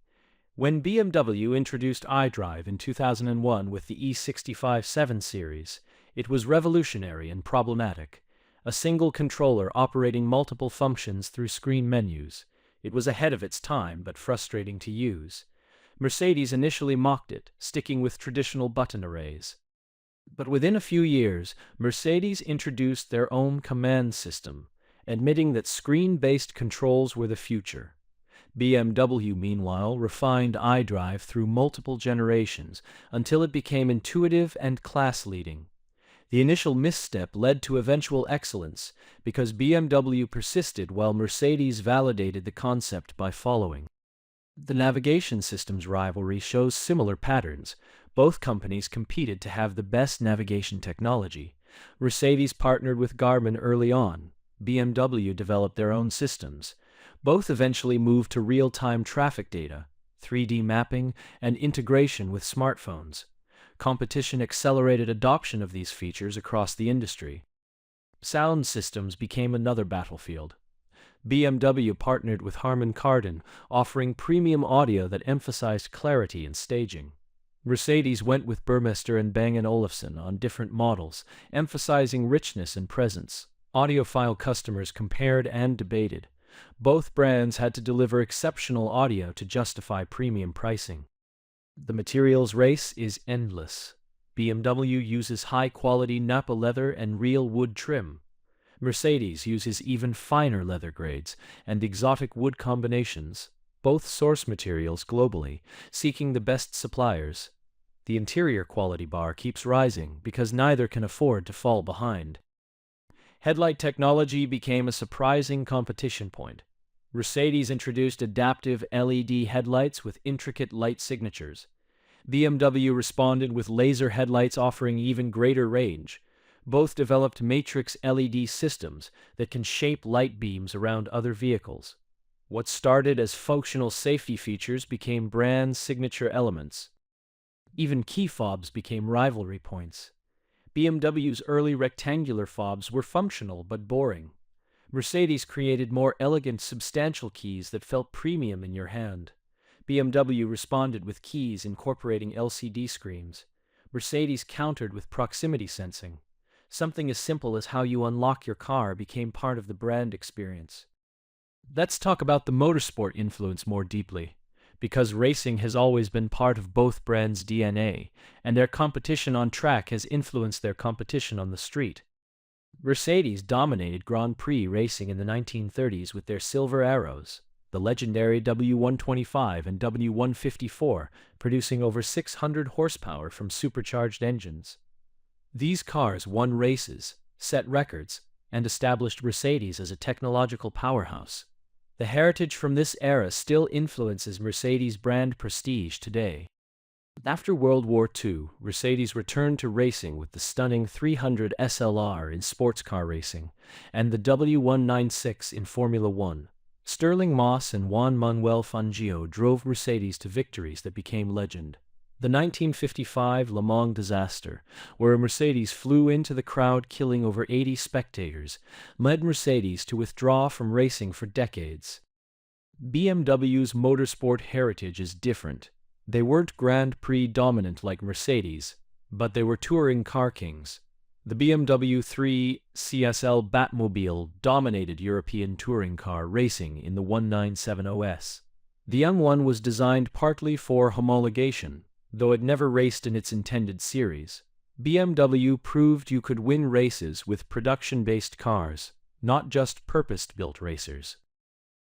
A: When BMW introduced iDrive in 2001 with the E65 7 Series, it was revolutionary and problematic. A single controller operating multiple functions through screen menus. It was ahead of its time, but frustrating to use. Mercedes initially mocked it, sticking with traditional button arrays. But within a few years, Mercedes introduced their own command system, admitting that screen-based controls were the future. BMW, meanwhile, refined iDrive through multiple generations until it became intuitive and class-leading. The initial misstep led to eventual excellence because BMW persisted while Mercedes validated the concept by following. The navigation systems rivalry shows similar patterns. Both companies competed to have the best navigation technology. Mercedes partnered with Garmin early on. BMW developed their own systems. Both eventually moved to real-time traffic data, 3D mapping, and integration with smartphones. Competition accelerated adoption of these features across the industry. Sound systems became another battlefield. BMW partnered with Harman Kardon, offering premium audio that emphasized clarity and staging. Mercedes went with Burmester and Bang & Olufsen on different models, emphasizing richness and presence. Audiophile customers compared and debated. Both brands had to deliver exceptional audio to justify premium pricing. The materials race is endless. BMW uses high-quality Napa leather and real wood trim. Mercedes uses even finer leather grades and exotic wood combinations, both source materials globally, seeking the best suppliers. The interior quality bar keeps rising because neither can afford to fall behind. Headlight technology became a surprising competition point. Mercedes introduced adaptive LED headlights with intricate light signatures. BMW responded with laser headlights offering even greater range. Both developed matrix LED systems that can shape light beams around other vehicles. What started as functional safety features became brand signature elements. Even key fobs became rivalry points. BMW's early rectangular fobs were functional but boring. Mercedes created more elegant, substantial keys that felt premium in your hand. BMW responded with keys incorporating LCD screens. Mercedes countered with proximity sensing. Something as simple as how you unlock your car became part of the brand experience. Let's talk about the motorsport influence more deeply, because racing has always been part of both brands' DNA, and their competition on track has influenced their competition on the street. Mercedes dominated Grand Prix racing in the 1930s with their Silver Arrows, the legendary W125 and W154, producing over 600 horsepower from supercharged engines. These cars won races, set records, and established Mercedes as a technological powerhouse. The heritage from this era still influences Mercedes' brand prestige today. After World War II, Mercedes returned to racing with the stunning 300 SLR in sports car racing and the W196 in Formula One. Stirling Moss and Juan Manuel Fangio drove Mercedes to victories that became legend. The 1955 Le Mans disaster, where a Mercedes flew into the crowd killing over 80 spectators, led Mercedes to withdraw from racing for decades. BMW's motorsport heritage is different. They weren't Grand Prix dominant like Mercedes, but they were touring car kings. The BMW 3 CSL Batmobile dominated European touring car racing in the 1970s. The M1 was designed partly for homologation, though it never raced in its intended series. BMW proved you could win races with production-based cars, not just purpose-built racers.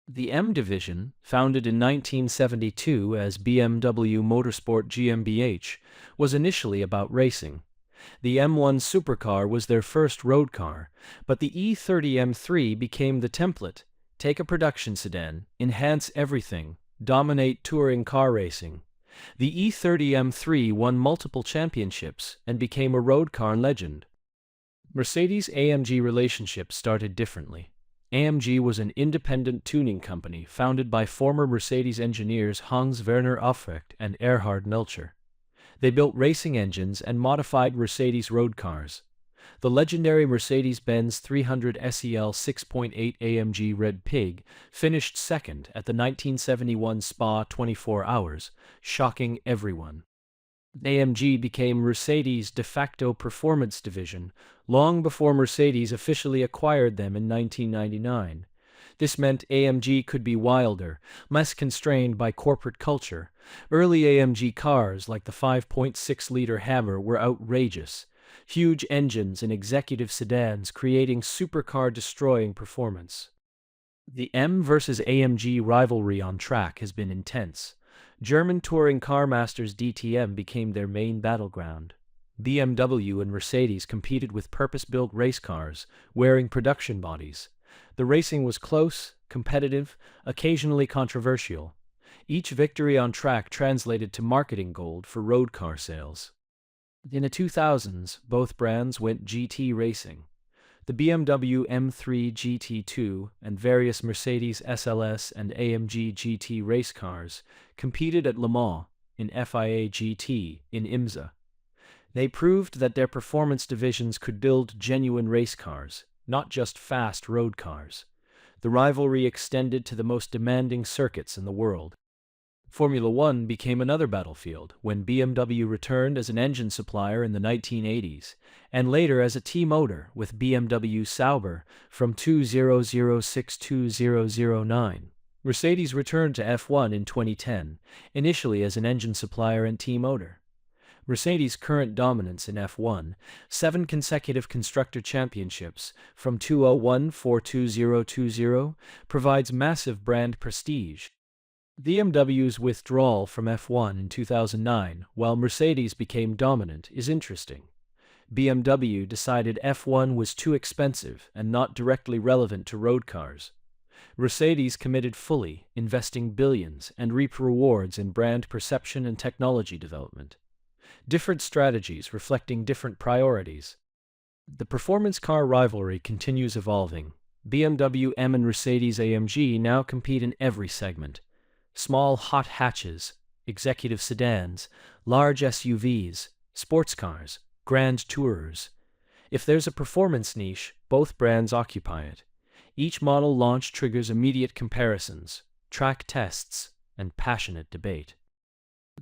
A: The M division, founded in 1972 as BMW Motorsport GmbH, was initially about racing. The M1 supercar was their first road car, but the E30 M3 became the template. Take a production sedan, enhance everything, dominate touring car racing. The E30 M3 won multiple championships and became a road car legend. Mercedes-AMG relationship started differently. AMG was an independent tuning company founded by former Mercedes engineers Hans-Werner Aufrecht and Erhard Melcher. They built racing engines and modified Mercedes road cars. The legendary Mercedes-Benz 300 SEL 6.8 AMG Red Pig finished second at the 1971 Spa 24 Hours, shocking everyone. AMG became Mercedes' de facto performance division long before Mercedes officially acquired them in 1999. This meant AMG could be wilder, less constrained by corporate culture. Early AMG cars, like the 5.6-liter Hammer, were outrageous. Huge engines and executive sedans creating supercar-destroying performance. The M versus AMG rivalry on track has been intense. German touring car masters DTM became their main battleground. BMW and Mercedes competed with purpose-built race cars, wearing production bodies. The racing was close, competitive, occasionally controversial. Each victory on track translated to marketing gold for road car sales. In the 2000s, both brands went GT racing. The BMW M3 GT2 and various Mercedes SLS and AMG GT race cars competed at Le Mans, in FIA GT, in IMSA. They proved that their performance divisions could build genuine race cars, not just fast road cars. The rivalry extended to the most demanding circuits in the world. Formula One became another battlefield when BMW returned as an engine supplier in the 1980s, and later as a T-motor with BMW Sauber from 2006-2009. Mercedes returned to F1 in 2010, initially as an engine supplier and T-motor. Mercedes' current dominance in F1, 7 consecutive constructor championships from 2001-2020, provides massive brand prestige. BMW's withdrawal from F1 in 2009, while Mercedes became dominant, is interesting. BMW decided F1 was too expensive and not directly relevant to road cars. Mercedes committed fully, investing billions, and reap rewards in brand perception and technology development. Different strategies reflecting different priorities. The performance car rivalry continues evolving. BMW M and Mercedes-AMG now compete in every segment. Small hot hatches, executive sedans, large SUVs, sports cars, grand tourers, If there's a performance niche, both brands occupy it. Each model launch triggers immediate comparisons, track tests, and passionate debate.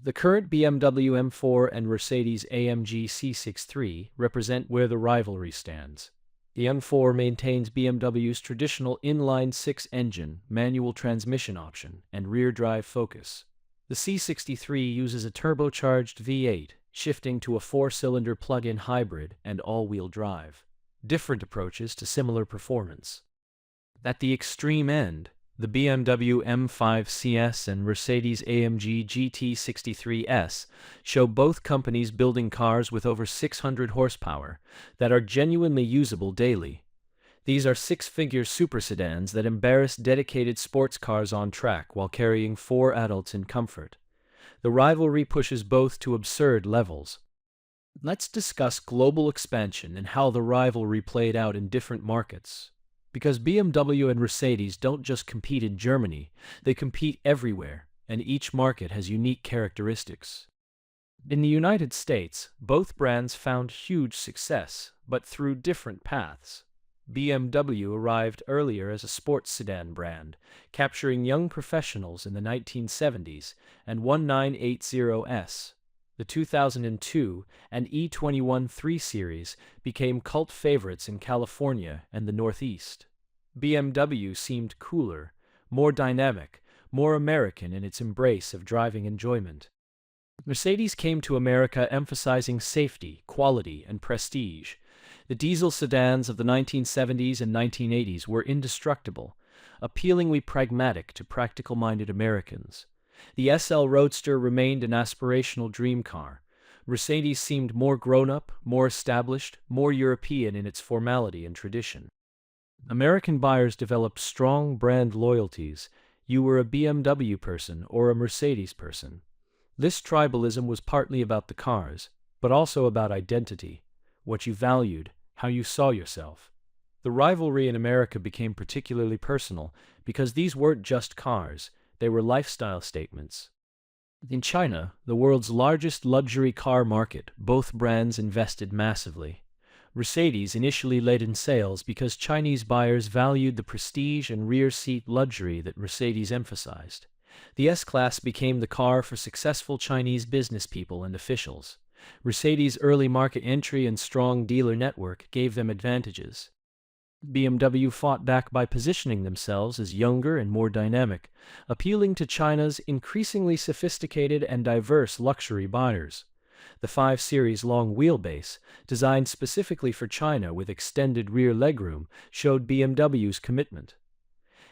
A: The current BMW M4 and Mercedes-AMG C63 represent where the rivalry stands. The M4 maintains BMW's traditional inline-six engine, manual transmission option, and rear-drive focus. The C63 uses a turbocharged V8, shifting to a four-cylinder plug-in hybrid and all-wheel drive. Different approaches to similar performance. At the extreme end, the BMW M5 CS and Mercedes-AMG GT63S show both companies building cars with over 600 horsepower that are genuinely usable daily. These are six-figure super sedans that embarrass dedicated sports cars on track while carrying four adults in comfort. The rivalry pushes both to absurd levels. Let's discuss global expansion and how the rivalry played out in different markets. Because BMW and Mercedes don't just compete in Germany, they compete everywhere, and each market has unique characteristics. In the United States, both brands found huge success, but through different paths. BMW arrived earlier as a sports sedan brand, capturing young professionals in the 1970s, and 1980S. The 2002 and E21 3 Series became cult favorites in California and the Northeast. BMW seemed cooler, more dynamic, more American in its embrace of driving enjoyment. Mercedes came to America emphasizing safety, quality, and prestige. The diesel sedans of the 1970s and 1980s were indestructible, appealingly pragmatic to practical-minded Americans. The SL Roadster remained an aspirational dream car. Mercedes seemed more grown-up, more established, more European in its formality and tradition. American buyers developed strong brand loyalties. You were a BMW person or a Mercedes person. This tribalism was partly about the cars, but also about identity, what you valued, how you saw yourself. The rivalry in America became particularly personal because these weren't just cars. They were lifestyle statements. In China, the world's largest luxury car market, both brands invested massively. Mercedes initially led in sales because Chinese buyers valued the prestige and rear-seat luxury that Mercedes emphasized. The S-Class became the car for successful Chinese business people and officials. Mercedes' early market entry and strong dealer network gave them advantages. BMW fought back by positioning themselves as younger and more dynamic, appealing to China's increasingly sophisticated and diverse luxury buyers. The 5 Series long wheelbase, designed specifically for China with extended rear legroom, showed BMW's commitment.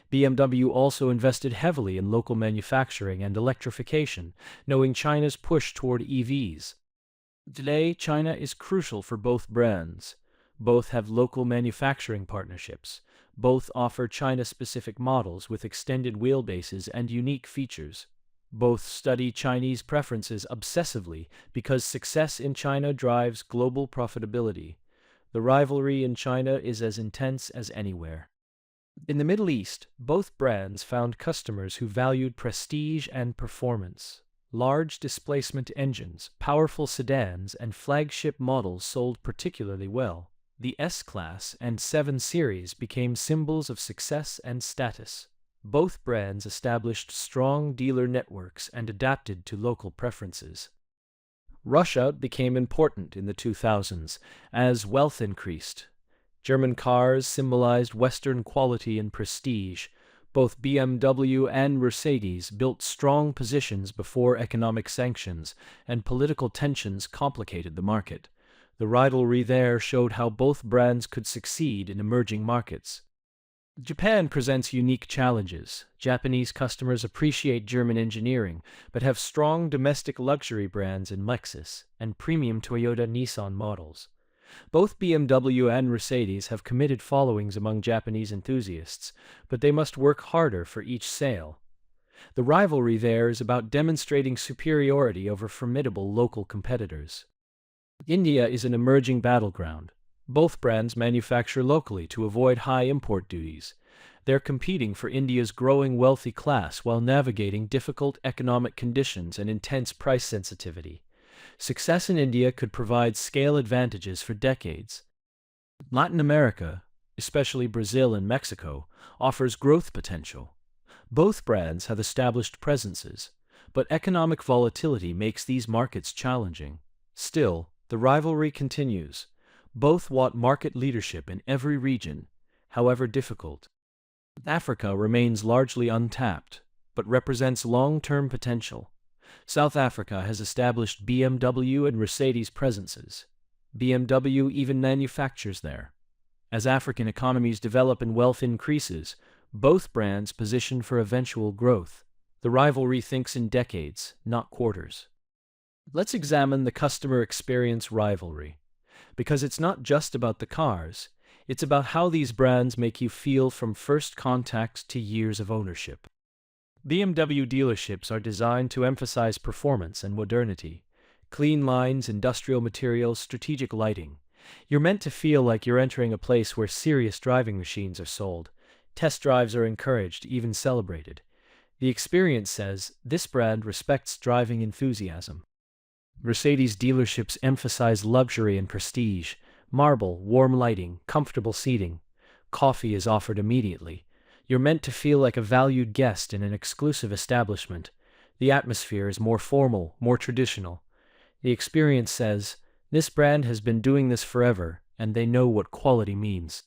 A: BMW also invested heavily in local manufacturing and electrification, knowing China's push toward EVs. Today, China is crucial for both brands. Both have local manufacturing partnerships. Both offer China-specific models with extended wheelbases and unique features. Both study Chinese preferences obsessively because success in China drives global profitability. The rivalry in China is as intense as anywhere. In the Middle East, both brands found customers who valued prestige and performance. Large displacement engines, powerful sedans, and flagship models sold particularly well. The S-Class and 7 Series became symbols of success and status. Both brands established strong dealer networks and adapted to local preferences. Russia became important in the 2000s as wealth increased. German cars symbolized Western quality and prestige. Both BMW and Mercedes built strong positions before economic sanctions, and political tensions complicated the market. The rivalry there showed how both brands could succeed in emerging markets. Japan presents unique challenges. Japanese customers appreciate German engineering, but have strong domestic luxury brands in Lexus and premium Toyota-Nissan models. Both BMW and Mercedes have committed followings among Japanese enthusiasts, but they must work harder for each sale. The rivalry there is about demonstrating superiority over formidable local competitors. India is an emerging battleground. Both brands manufacture locally to avoid high import duties. They're competing for India's growing wealthy class while navigating difficult economic conditions and intense price sensitivity. Success in India could provide scale advantages for decades. Latin America, especially Brazil and Mexico, offers growth potential. Both brands have established presences, but economic volatility makes these markets challenging. Still, the rivalry continues. Both want market leadership in every region, however difficult. Africa remains largely untapped, but represents long-term potential. South Africa has established BMW and Mercedes presences. BMW even manufactures there. As African economies develop and wealth increases, both brands position for eventual growth. The rivalry thinks in decades, not quarters. Let's examine the customer experience rivalry. Because it's not just about the cars, it's about how these brands make you feel from first contact to years of ownership. BMW dealerships are designed to emphasize performance and modernity. Clean lines, industrial materials, strategic lighting. You're meant to feel like you're entering a place where serious driving machines are sold. Test drives are encouraged, even celebrated. The experience says this brand respects driving enthusiasm. Mercedes dealerships emphasize luxury and prestige. Marble, warm lighting, comfortable seating. Coffee is offered immediately. You're meant to feel like a valued guest in an exclusive establishment. The atmosphere is more formal, more traditional. The experience says, this brand has been doing this forever, and they know what quality means.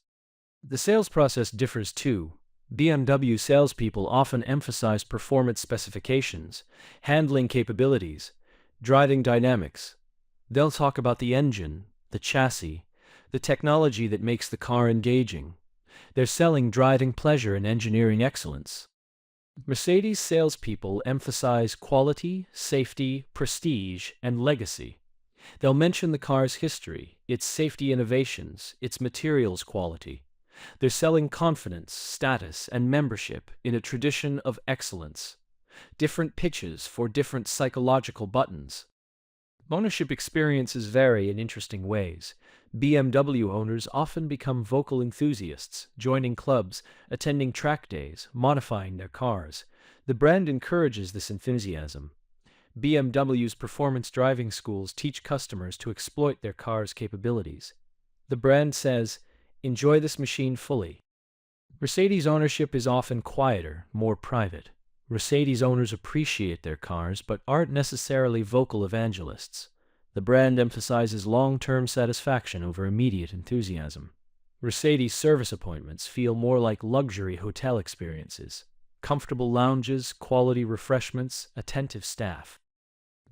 A: The sales process differs too. BMW salespeople often emphasize performance specifications, handling capabilities, driving dynamics. They'll talk about the engine, the chassis, the technology that makes the car engaging. They're selling driving pleasure and engineering excellence. Mercedes salespeople emphasize quality, safety, prestige, and legacy. They'll mention the car's history, its safety innovations, its materials quality. They're selling confidence, status, and membership in a tradition of excellence. Different pitches for different psychological buttons. Ownership experiences vary in interesting ways. BMW owners often become vocal enthusiasts, joining clubs, attending track days, modifying their cars. The brand encourages this enthusiasm. BMW's performance driving schools teach customers to exploit their car's capabilities. The brand says, enjoy this machine fully. Mercedes ownership is often quieter, more private. Mercedes owners appreciate their cars but aren't necessarily vocal evangelists. The brand emphasizes long-term satisfaction over immediate enthusiasm. Mercedes service appointments feel more like luxury hotel experiences. Comfortable lounges, quality refreshments, attentive staff.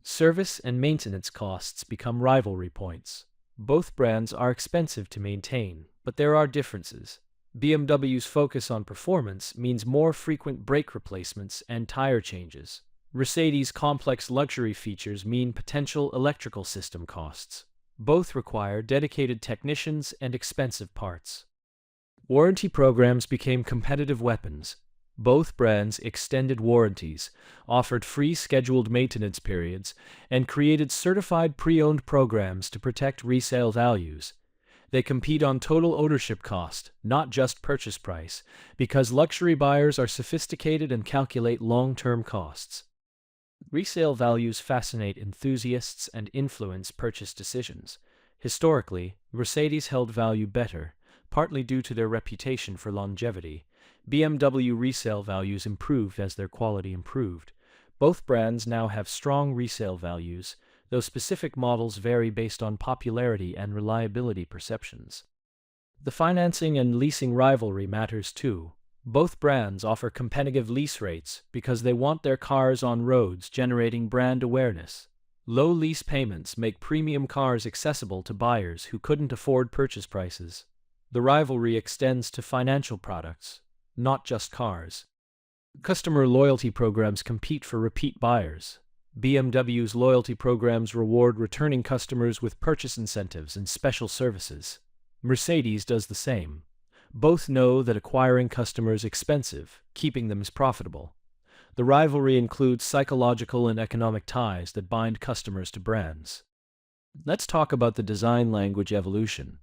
A: Service and maintenance costs become rivalry points. Both brands are expensive to maintain, but there are differences. BMW's focus on performance means more frequent brake replacements and tire changes. Mercedes' complex luxury features mean potential electrical system costs. Both require dedicated technicians and expensive parts. Warranty programs became competitive weapons. Both brands extended warranties, offered free scheduled maintenance periods, and created certified pre-owned programs to protect resale values. They compete on total ownership cost, not just purchase price, because luxury buyers are sophisticated and calculate long-term costs. Resale values fascinate enthusiasts and influence purchase decisions. Historically, Mercedes held value better, partly due to their reputation for longevity. BMW resale values improved as their quality improved. Both brands now have strong resale values, though specific models vary based on popularity and reliability perceptions. The financing and leasing rivalry matters too. Both brands offer competitive lease rates because they want their cars on roads, generating brand awareness. Low lease payments make premium cars accessible to buyers who couldn't afford purchase prices. The rivalry extends to financial products, not just cars. Customer loyalty programs compete for repeat buyers. BMW's loyalty programs reward returning customers with purchase incentives and special services. Mercedes does the same. Both know that acquiring customers is expensive, keeping them is profitable. The rivalry includes psychological and economic ties that bind customers to brands. Let's talk about the design language evolution,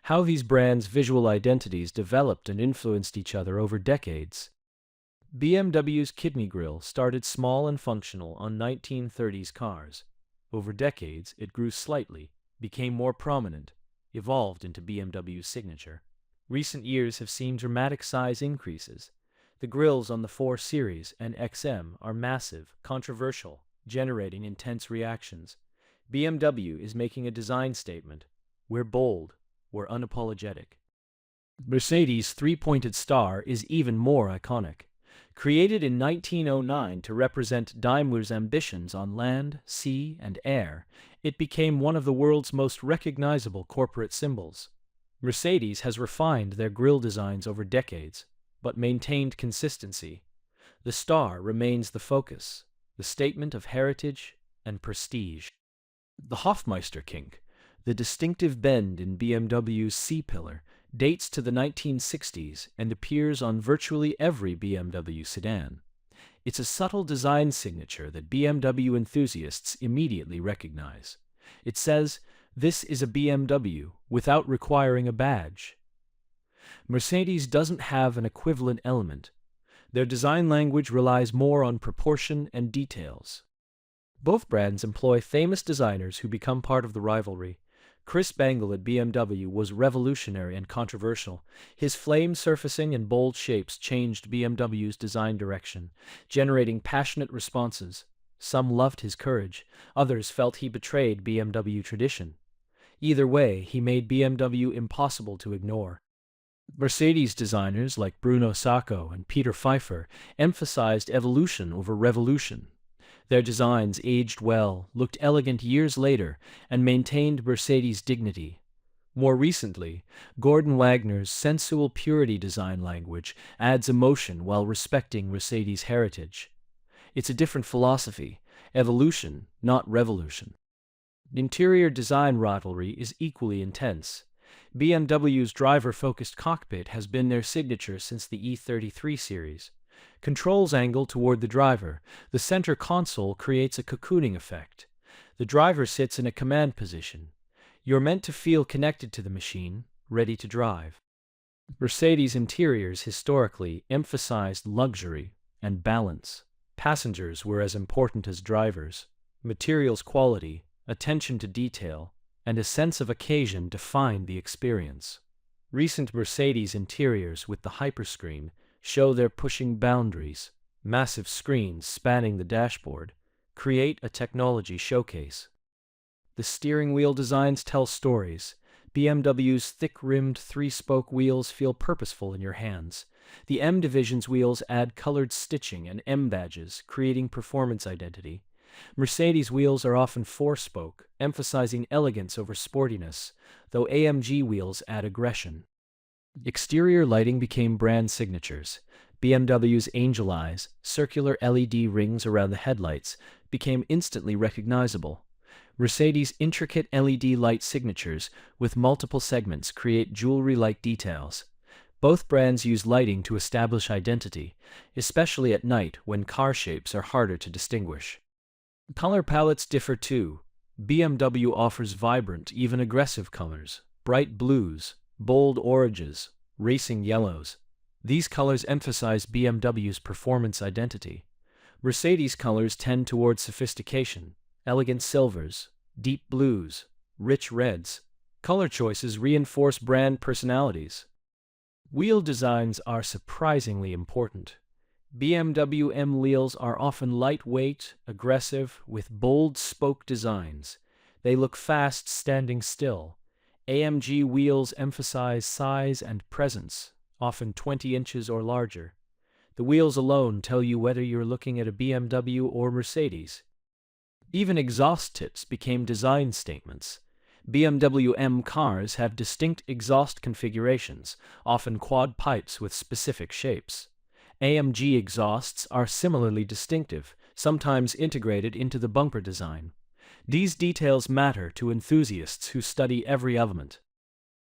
A: how these brands' visual identities developed and influenced each other over decades. BMW's kidney grille started small and functional on 1930s cars. Over decades, it grew slightly, became more prominent. evolved into BMW's signature. Recent years have seen dramatic size increases. The grilles on the 4 Series and XM are massive, controversial, generating intense reactions. BMW is making a design statement. We're bold, we're unapologetic. Mercedes' three-pointed star is even more iconic. Created in 1909 to represent Daimler's ambitions on land, sea, and air, it became one of the world's most recognizable corporate symbols. Mercedes has refined their grille designs over decades, but maintained consistency. The star remains the focus, the statement of heritage and prestige. The Hofmeister kink, the distinctive bend in BMW's C-pillar, dates to the 1960s and appears on virtually every BMW sedan. It's a subtle design signature that BMW enthusiasts immediately recognize. It says, "This is a BMW," without requiring a badge. Mercedes doesn't have an equivalent element. Their design language relies more on proportion and details. Both brands employ famous designers who become part of the rivalry. Chris Bangle at BMW was revolutionary and controversial. His flame surfacing and bold shapes changed BMW's design direction, generating passionate responses. Some loved his courage, others felt he betrayed BMW tradition. Either way, he made BMW impossible to ignore. Mercedes designers like Bruno Sacco and Peter Pfeiffer emphasized evolution over revolution. Their designs aged well, looked elegant years later, and maintained Mercedes' dignity. More recently, Gordon Wagner's sensual purity design language adds emotion while respecting Mercedes' heritage. It's a different philosophy, evolution, not revolution. Interior design rivalry is equally intense. BMW's driver-focused cockpit has been their signature since the E33 series. Controls angle toward the driver. The center console creates a cocooning effect. The driver sits in a command position. You're meant to feel connected to the machine, ready to drive. Mercedes interiors historically emphasized luxury and balance. Passengers were as important as drivers. Materials quality, attention to detail, and a sense of occasion defined the experience. Recent Mercedes interiors with the hyperscreen show they're pushing boundaries. Massive screens spanning the dashboard create a technology showcase. The steering wheel designs tell stories. BMW's thick-rimmed 3-spoke wheels feel purposeful in your hands. The M Division's wheels add colored stitching and M badges, creating performance identity. Mercedes wheels are often 4-spoke, emphasizing elegance over sportiness, though AMG wheels add aggression. Exterior lighting became brand signatures. BMW's Angel Eyes, circular LED rings around the headlights, became instantly recognizable. Mercedes' intricate LED light signatures with multiple segments create jewelry-like details. Both brands use lighting to establish identity, especially at night when car shapes are harder to distinguish. Color palettes differ too. BMW offers vibrant, even aggressive colors, bright blues, bold oranges, racing yellows. These colors emphasize BMW's performance identity. Mercedes colors tend towards sophistication, elegant silvers, deep blues, rich reds. Color choices reinforce brand personalities. Wheel designs are surprisingly important. BMW M wheels are often lightweight, aggressive, with bold spoke designs. They look fast standing still. AMG wheels emphasize size and presence, often 20 inches or larger. The wheels alone tell you whether you're looking at a BMW or Mercedes. Even exhaust tips became design statements. BMW M cars have distinct exhaust configurations, often quad pipes with specific shapes. AMG exhausts are similarly distinctive, sometimes integrated into the bumper design. These details matter to enthusiasts who study every element.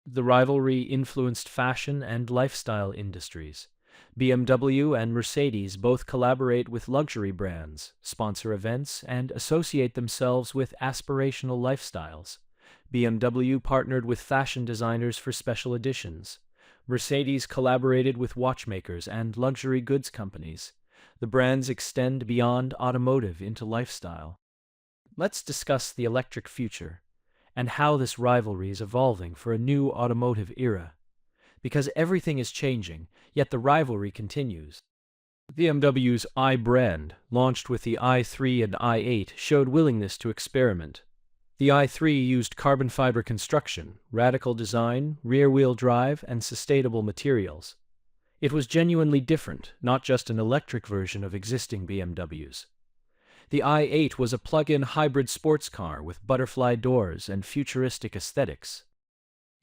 A: The rivalry influenced fashion and lifestyle industries. BMW and Mercedes both collaborate with luxury brands, sponsor events, and associate themselves with aspirational lifestyles. BMW partnered with fashion designers for special editions. Mercedes collaborated with watchmakers and luxury goods companies. The brands extend beyond automotive into lifestyle. Let's discuss the electric future. and how this rivalry is evolving for a new automotive era. Because everything is changing, yet the rivalry continues. BMW's i brand, launched with the i3 and i8, showed willingness to experiment. The i3 used carbon fiber construction, radical design, rear-wheel drive, and sustainable materials. It was genuinely different, not just an electric version of existing BMWs. The i8 was a plug-in hybrid sports car with butterfly doors and futuristic aesthetics.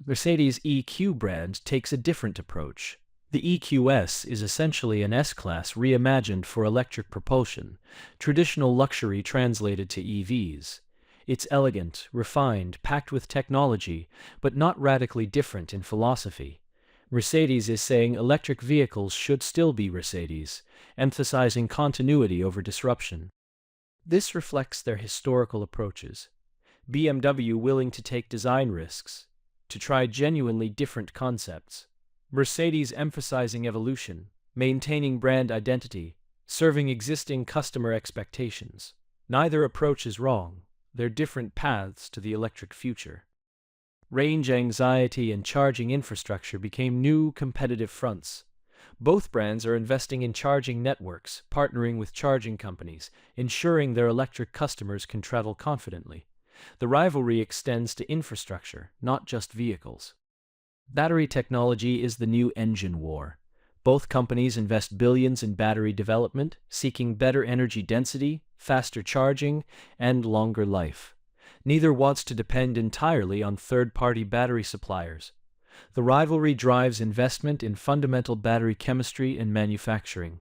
A: Mercedes' EQ brand takes a different approach. The EQS is essentially an S-Class reimagined for electric propulsion, traditional luxury translated to EVs. It's elegant, refined, packed with technology, but not radically different in philosophy. Mercedes is saying electric vehicles should still be Mercedes, emphasizing continuity over disruption. This reflects their historical approaches. BMW willing to take design risks, to try genuinely different concepts. Mercedes emphasizing evolution, maintaining brand identity, serving existing customer expectations. Neither approach is wrong. They're different paths to the electric future. Range anxiety and charging infrastructure became new competitive fronts. Both brands are investing in charging networks, partnering with charging companies, ensuring their electric customers can travel confidently. The rivalry extends to infrastructure, not just vehicles. Battery technology is the new engine war. Both companies invest billions in battery development, seeking better energy density, faster charging, and longer life. Neither wants to depend entirely on third-party battery suppliers. The rivalry drives investment in fundamental battery chemistry and manufacturing.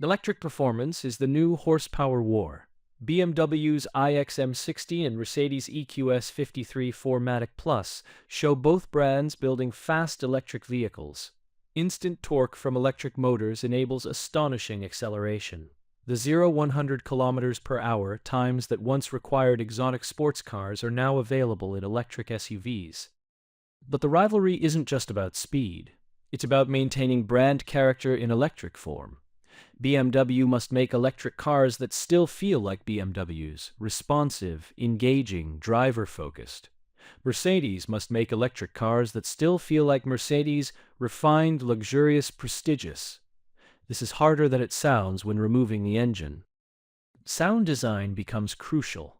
A: Electric performance is the new horsepower war. BMW's iX M60 and Mercedes EQS 53 4MATIC Plus show both brands building fast electric vehicles. Instant torque from electric motors enables astonishing acceleration. The 0-100 km per hour times that once required exotic sports cars are now available in electric SUVs. But the rivalry isn't just about speed. It's about maintaining brand character in electric form. BMW must make electric cars that still feel like BMWs, responsive, engaging, driver-focused. Mercedes must make electric cars that still feel like Mercedes, refined, luxurious, prestigious. This is harder than it sounds when removing the engine. Sound design becomes crucial.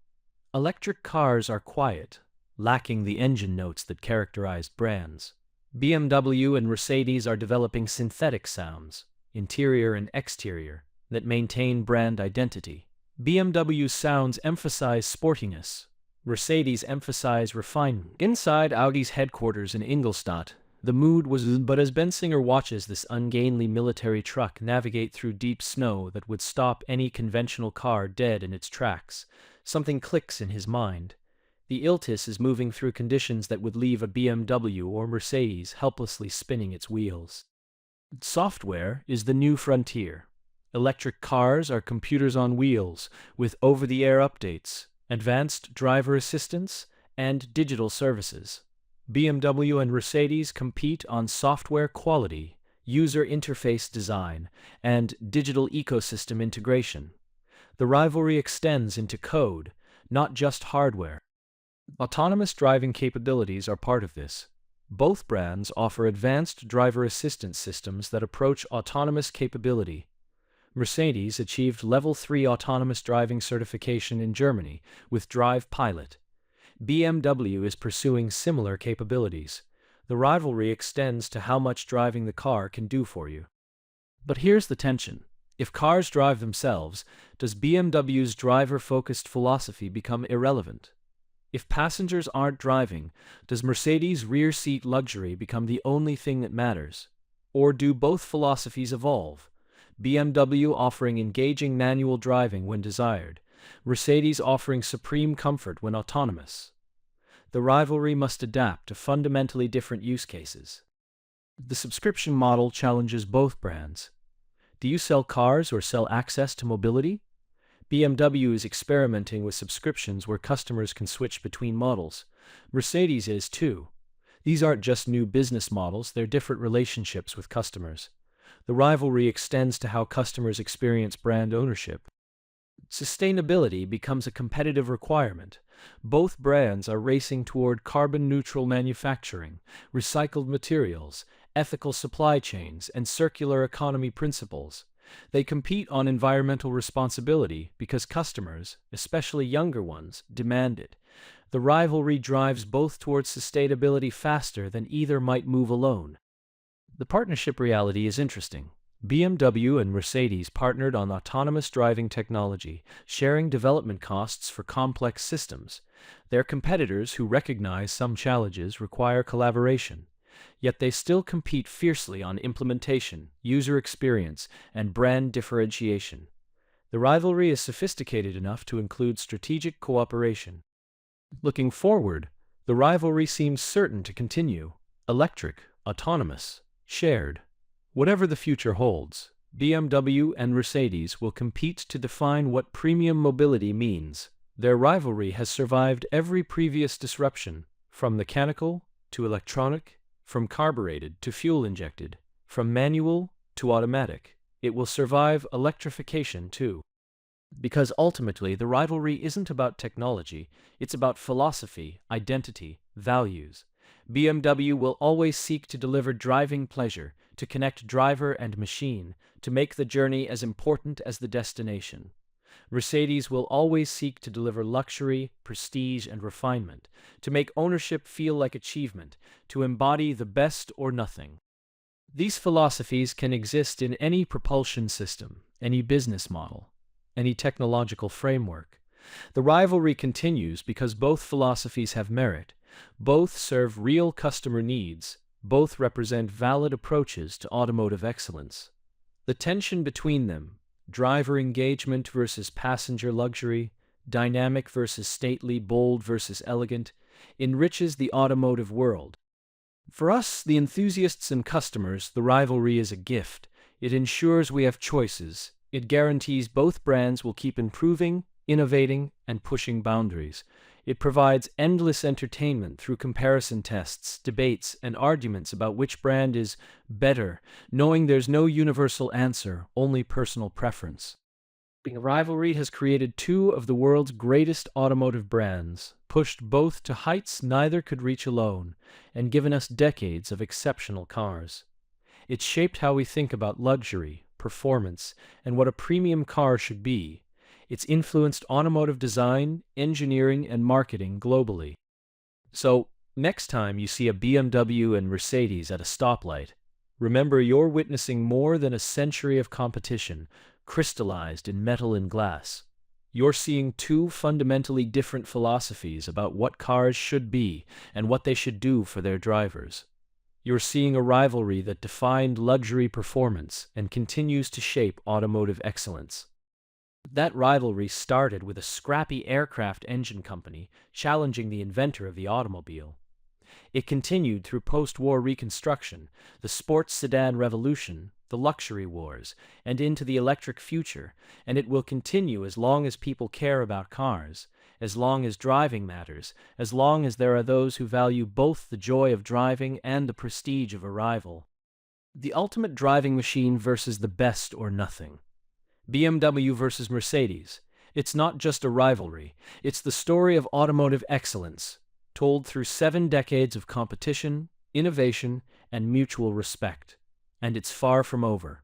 A: Electric cars are quiet, lacking the engine notes that characterized brands. BMW and Mercedes are developing synthetic sounds, interior and exterior, that maintain brand identity. BMW's sounds emphasize sportiness. Mercedes emphasize refinement. Inside Audi's headquarters in Ingolstadt, the mood was but as Bensinger watches this ungainly military truck navigate through deep snow that would stop any conventional car dead in its tracks, something clicks in his mind. The Iltis is moving through conditions that would leave a BMW or Mercedes helplessly spinning its wheels. Software is the new frontier. Electric cars are computers on wheels, with over-the-air updates, advanced driver assistance, and digital services. BMW and Mercedes compete on software quality, user interface design, and digital ecosystem integration. The rivalry extends into code, not just hardware. Autonomous driving capabilities are part of this. Both brands offer advanced driver assistance systems that approach autonomous capability. Mercedes achieved Level 3 autonomous driving certification in Germany with Drive Pilot. BMW is pursuing similar capabilities. The rivalry extends to how much driving the car can do for you. But here's the tension. If cars drive themselves, does BMW's driver-focused philosophy become irrelevant? If passengers aren't driving, does Mercedes' rear-seat luxury become the only thing that matters? Or do both philosophies evolve? BMW offering engaging manual driving when desired, Mercedes offering supreme comfort when autonomous. The rivalry must adapt to fundamentally different use cases. The subscription model challenges both brands. Do you sell cars or sell access to mobility? BMW is experimenting with subscriptions where customers can switch between models. Mercedes is too. These aren't just new business models, they're different relationships with customers. The rivalry extends to how customers experience brand ownership. sustainability becomes a competitive requirement. Both brands are racing toward carbon-neutral manufacturing, recycled materials, ethical supply chains, and circular economy principles. They compete on environmental responsibility because customers, especially younger ones, demand it. The rivalry drives both towards sustainability faster than either might move alone. The partnership reality is interesting. BMW and Mercedes partnered on autonomous driving technology, sharing development costs for complex systems. Their competitors, who recognize some challenges, require collaboration. Yet they still compete fiercely on implementation, user experience, and brand differentiation. The rivalry is sophisticated enough to include strategic cooperation. Looking forward, the rivalry seems certain to continue. Electric, autonomous, shared. Whatever the future holds, BMW and Mercedes will compete to define what premium mobility means. Their rivalry has survived every previous disruption, from mechanical to electronic, from carbureted to fuel-injected, from manual to automatic. It will survive electrification too. Because ultimately, the rivalry isn't about technology, it's about philosophy, identity, values. BMW will always seek to deliver driving pleasure, to connect driver and machine, to make the journey as important as the destination. Mercedes will always seek to deliver luxury, prestige, and refinement, to make ownership feel like achievement, to embody the best or nothing. These philosophies can exist in any propulsion system, any business model, any technological framework. The rivalry continues because both philosophies have merit, both serve real customer needs, both represent valid approaches to automotive excellence. The tension between them, driver engagement versus passenger luxury, dynamic versus stately, bold versus elegant, enriches the automotive world. For us, the enthusiasts and customers, the rivalry is a gift. It ensures we have choices. It guarantees both brands will keep improving, innovating, and pushing boundaries. It provides endless entertainment through comparison tests, debates, and arguments about which brand is better, knowing there's no universal answer, only personal preference. The rivalry has created two of the world's greatest automotive brands, pushed both to heights neither could reach alone, and given us decades of exceptional cars. It's shaped how we think about luxury, performance, and what a premium car should be. It's influenced automotive design, engineering, and marketing globally. So, next time you see a BMW and Mercedes at a stoplight, remember you're witnessing more than a century of competition, crystallized in metal and glass. You're seeing two fundamentally different philosophies about what cars should be and what they should do for their drivers. You're seeing a rivalry that defined luxury performance and continues to shape automotive excellence. That rivalry started with a scrappy aircraft engine company challenging the inventor of the automobile. It continued through post-war reconstruction, the sports sedan revolution, the luxury wars, and into the electric future, and it will continue as long as people care about cars, as long as driving matters, as long as there are those who value both the joy of driving and the prestige of a rival. The ultimate driving machine versus the best or nothing. BMW versus Mercedes. It's not just a rivalry, it's the story of automotive excellence, told through 7 decades of competition, innovation, and mutual respect. And it's far from over.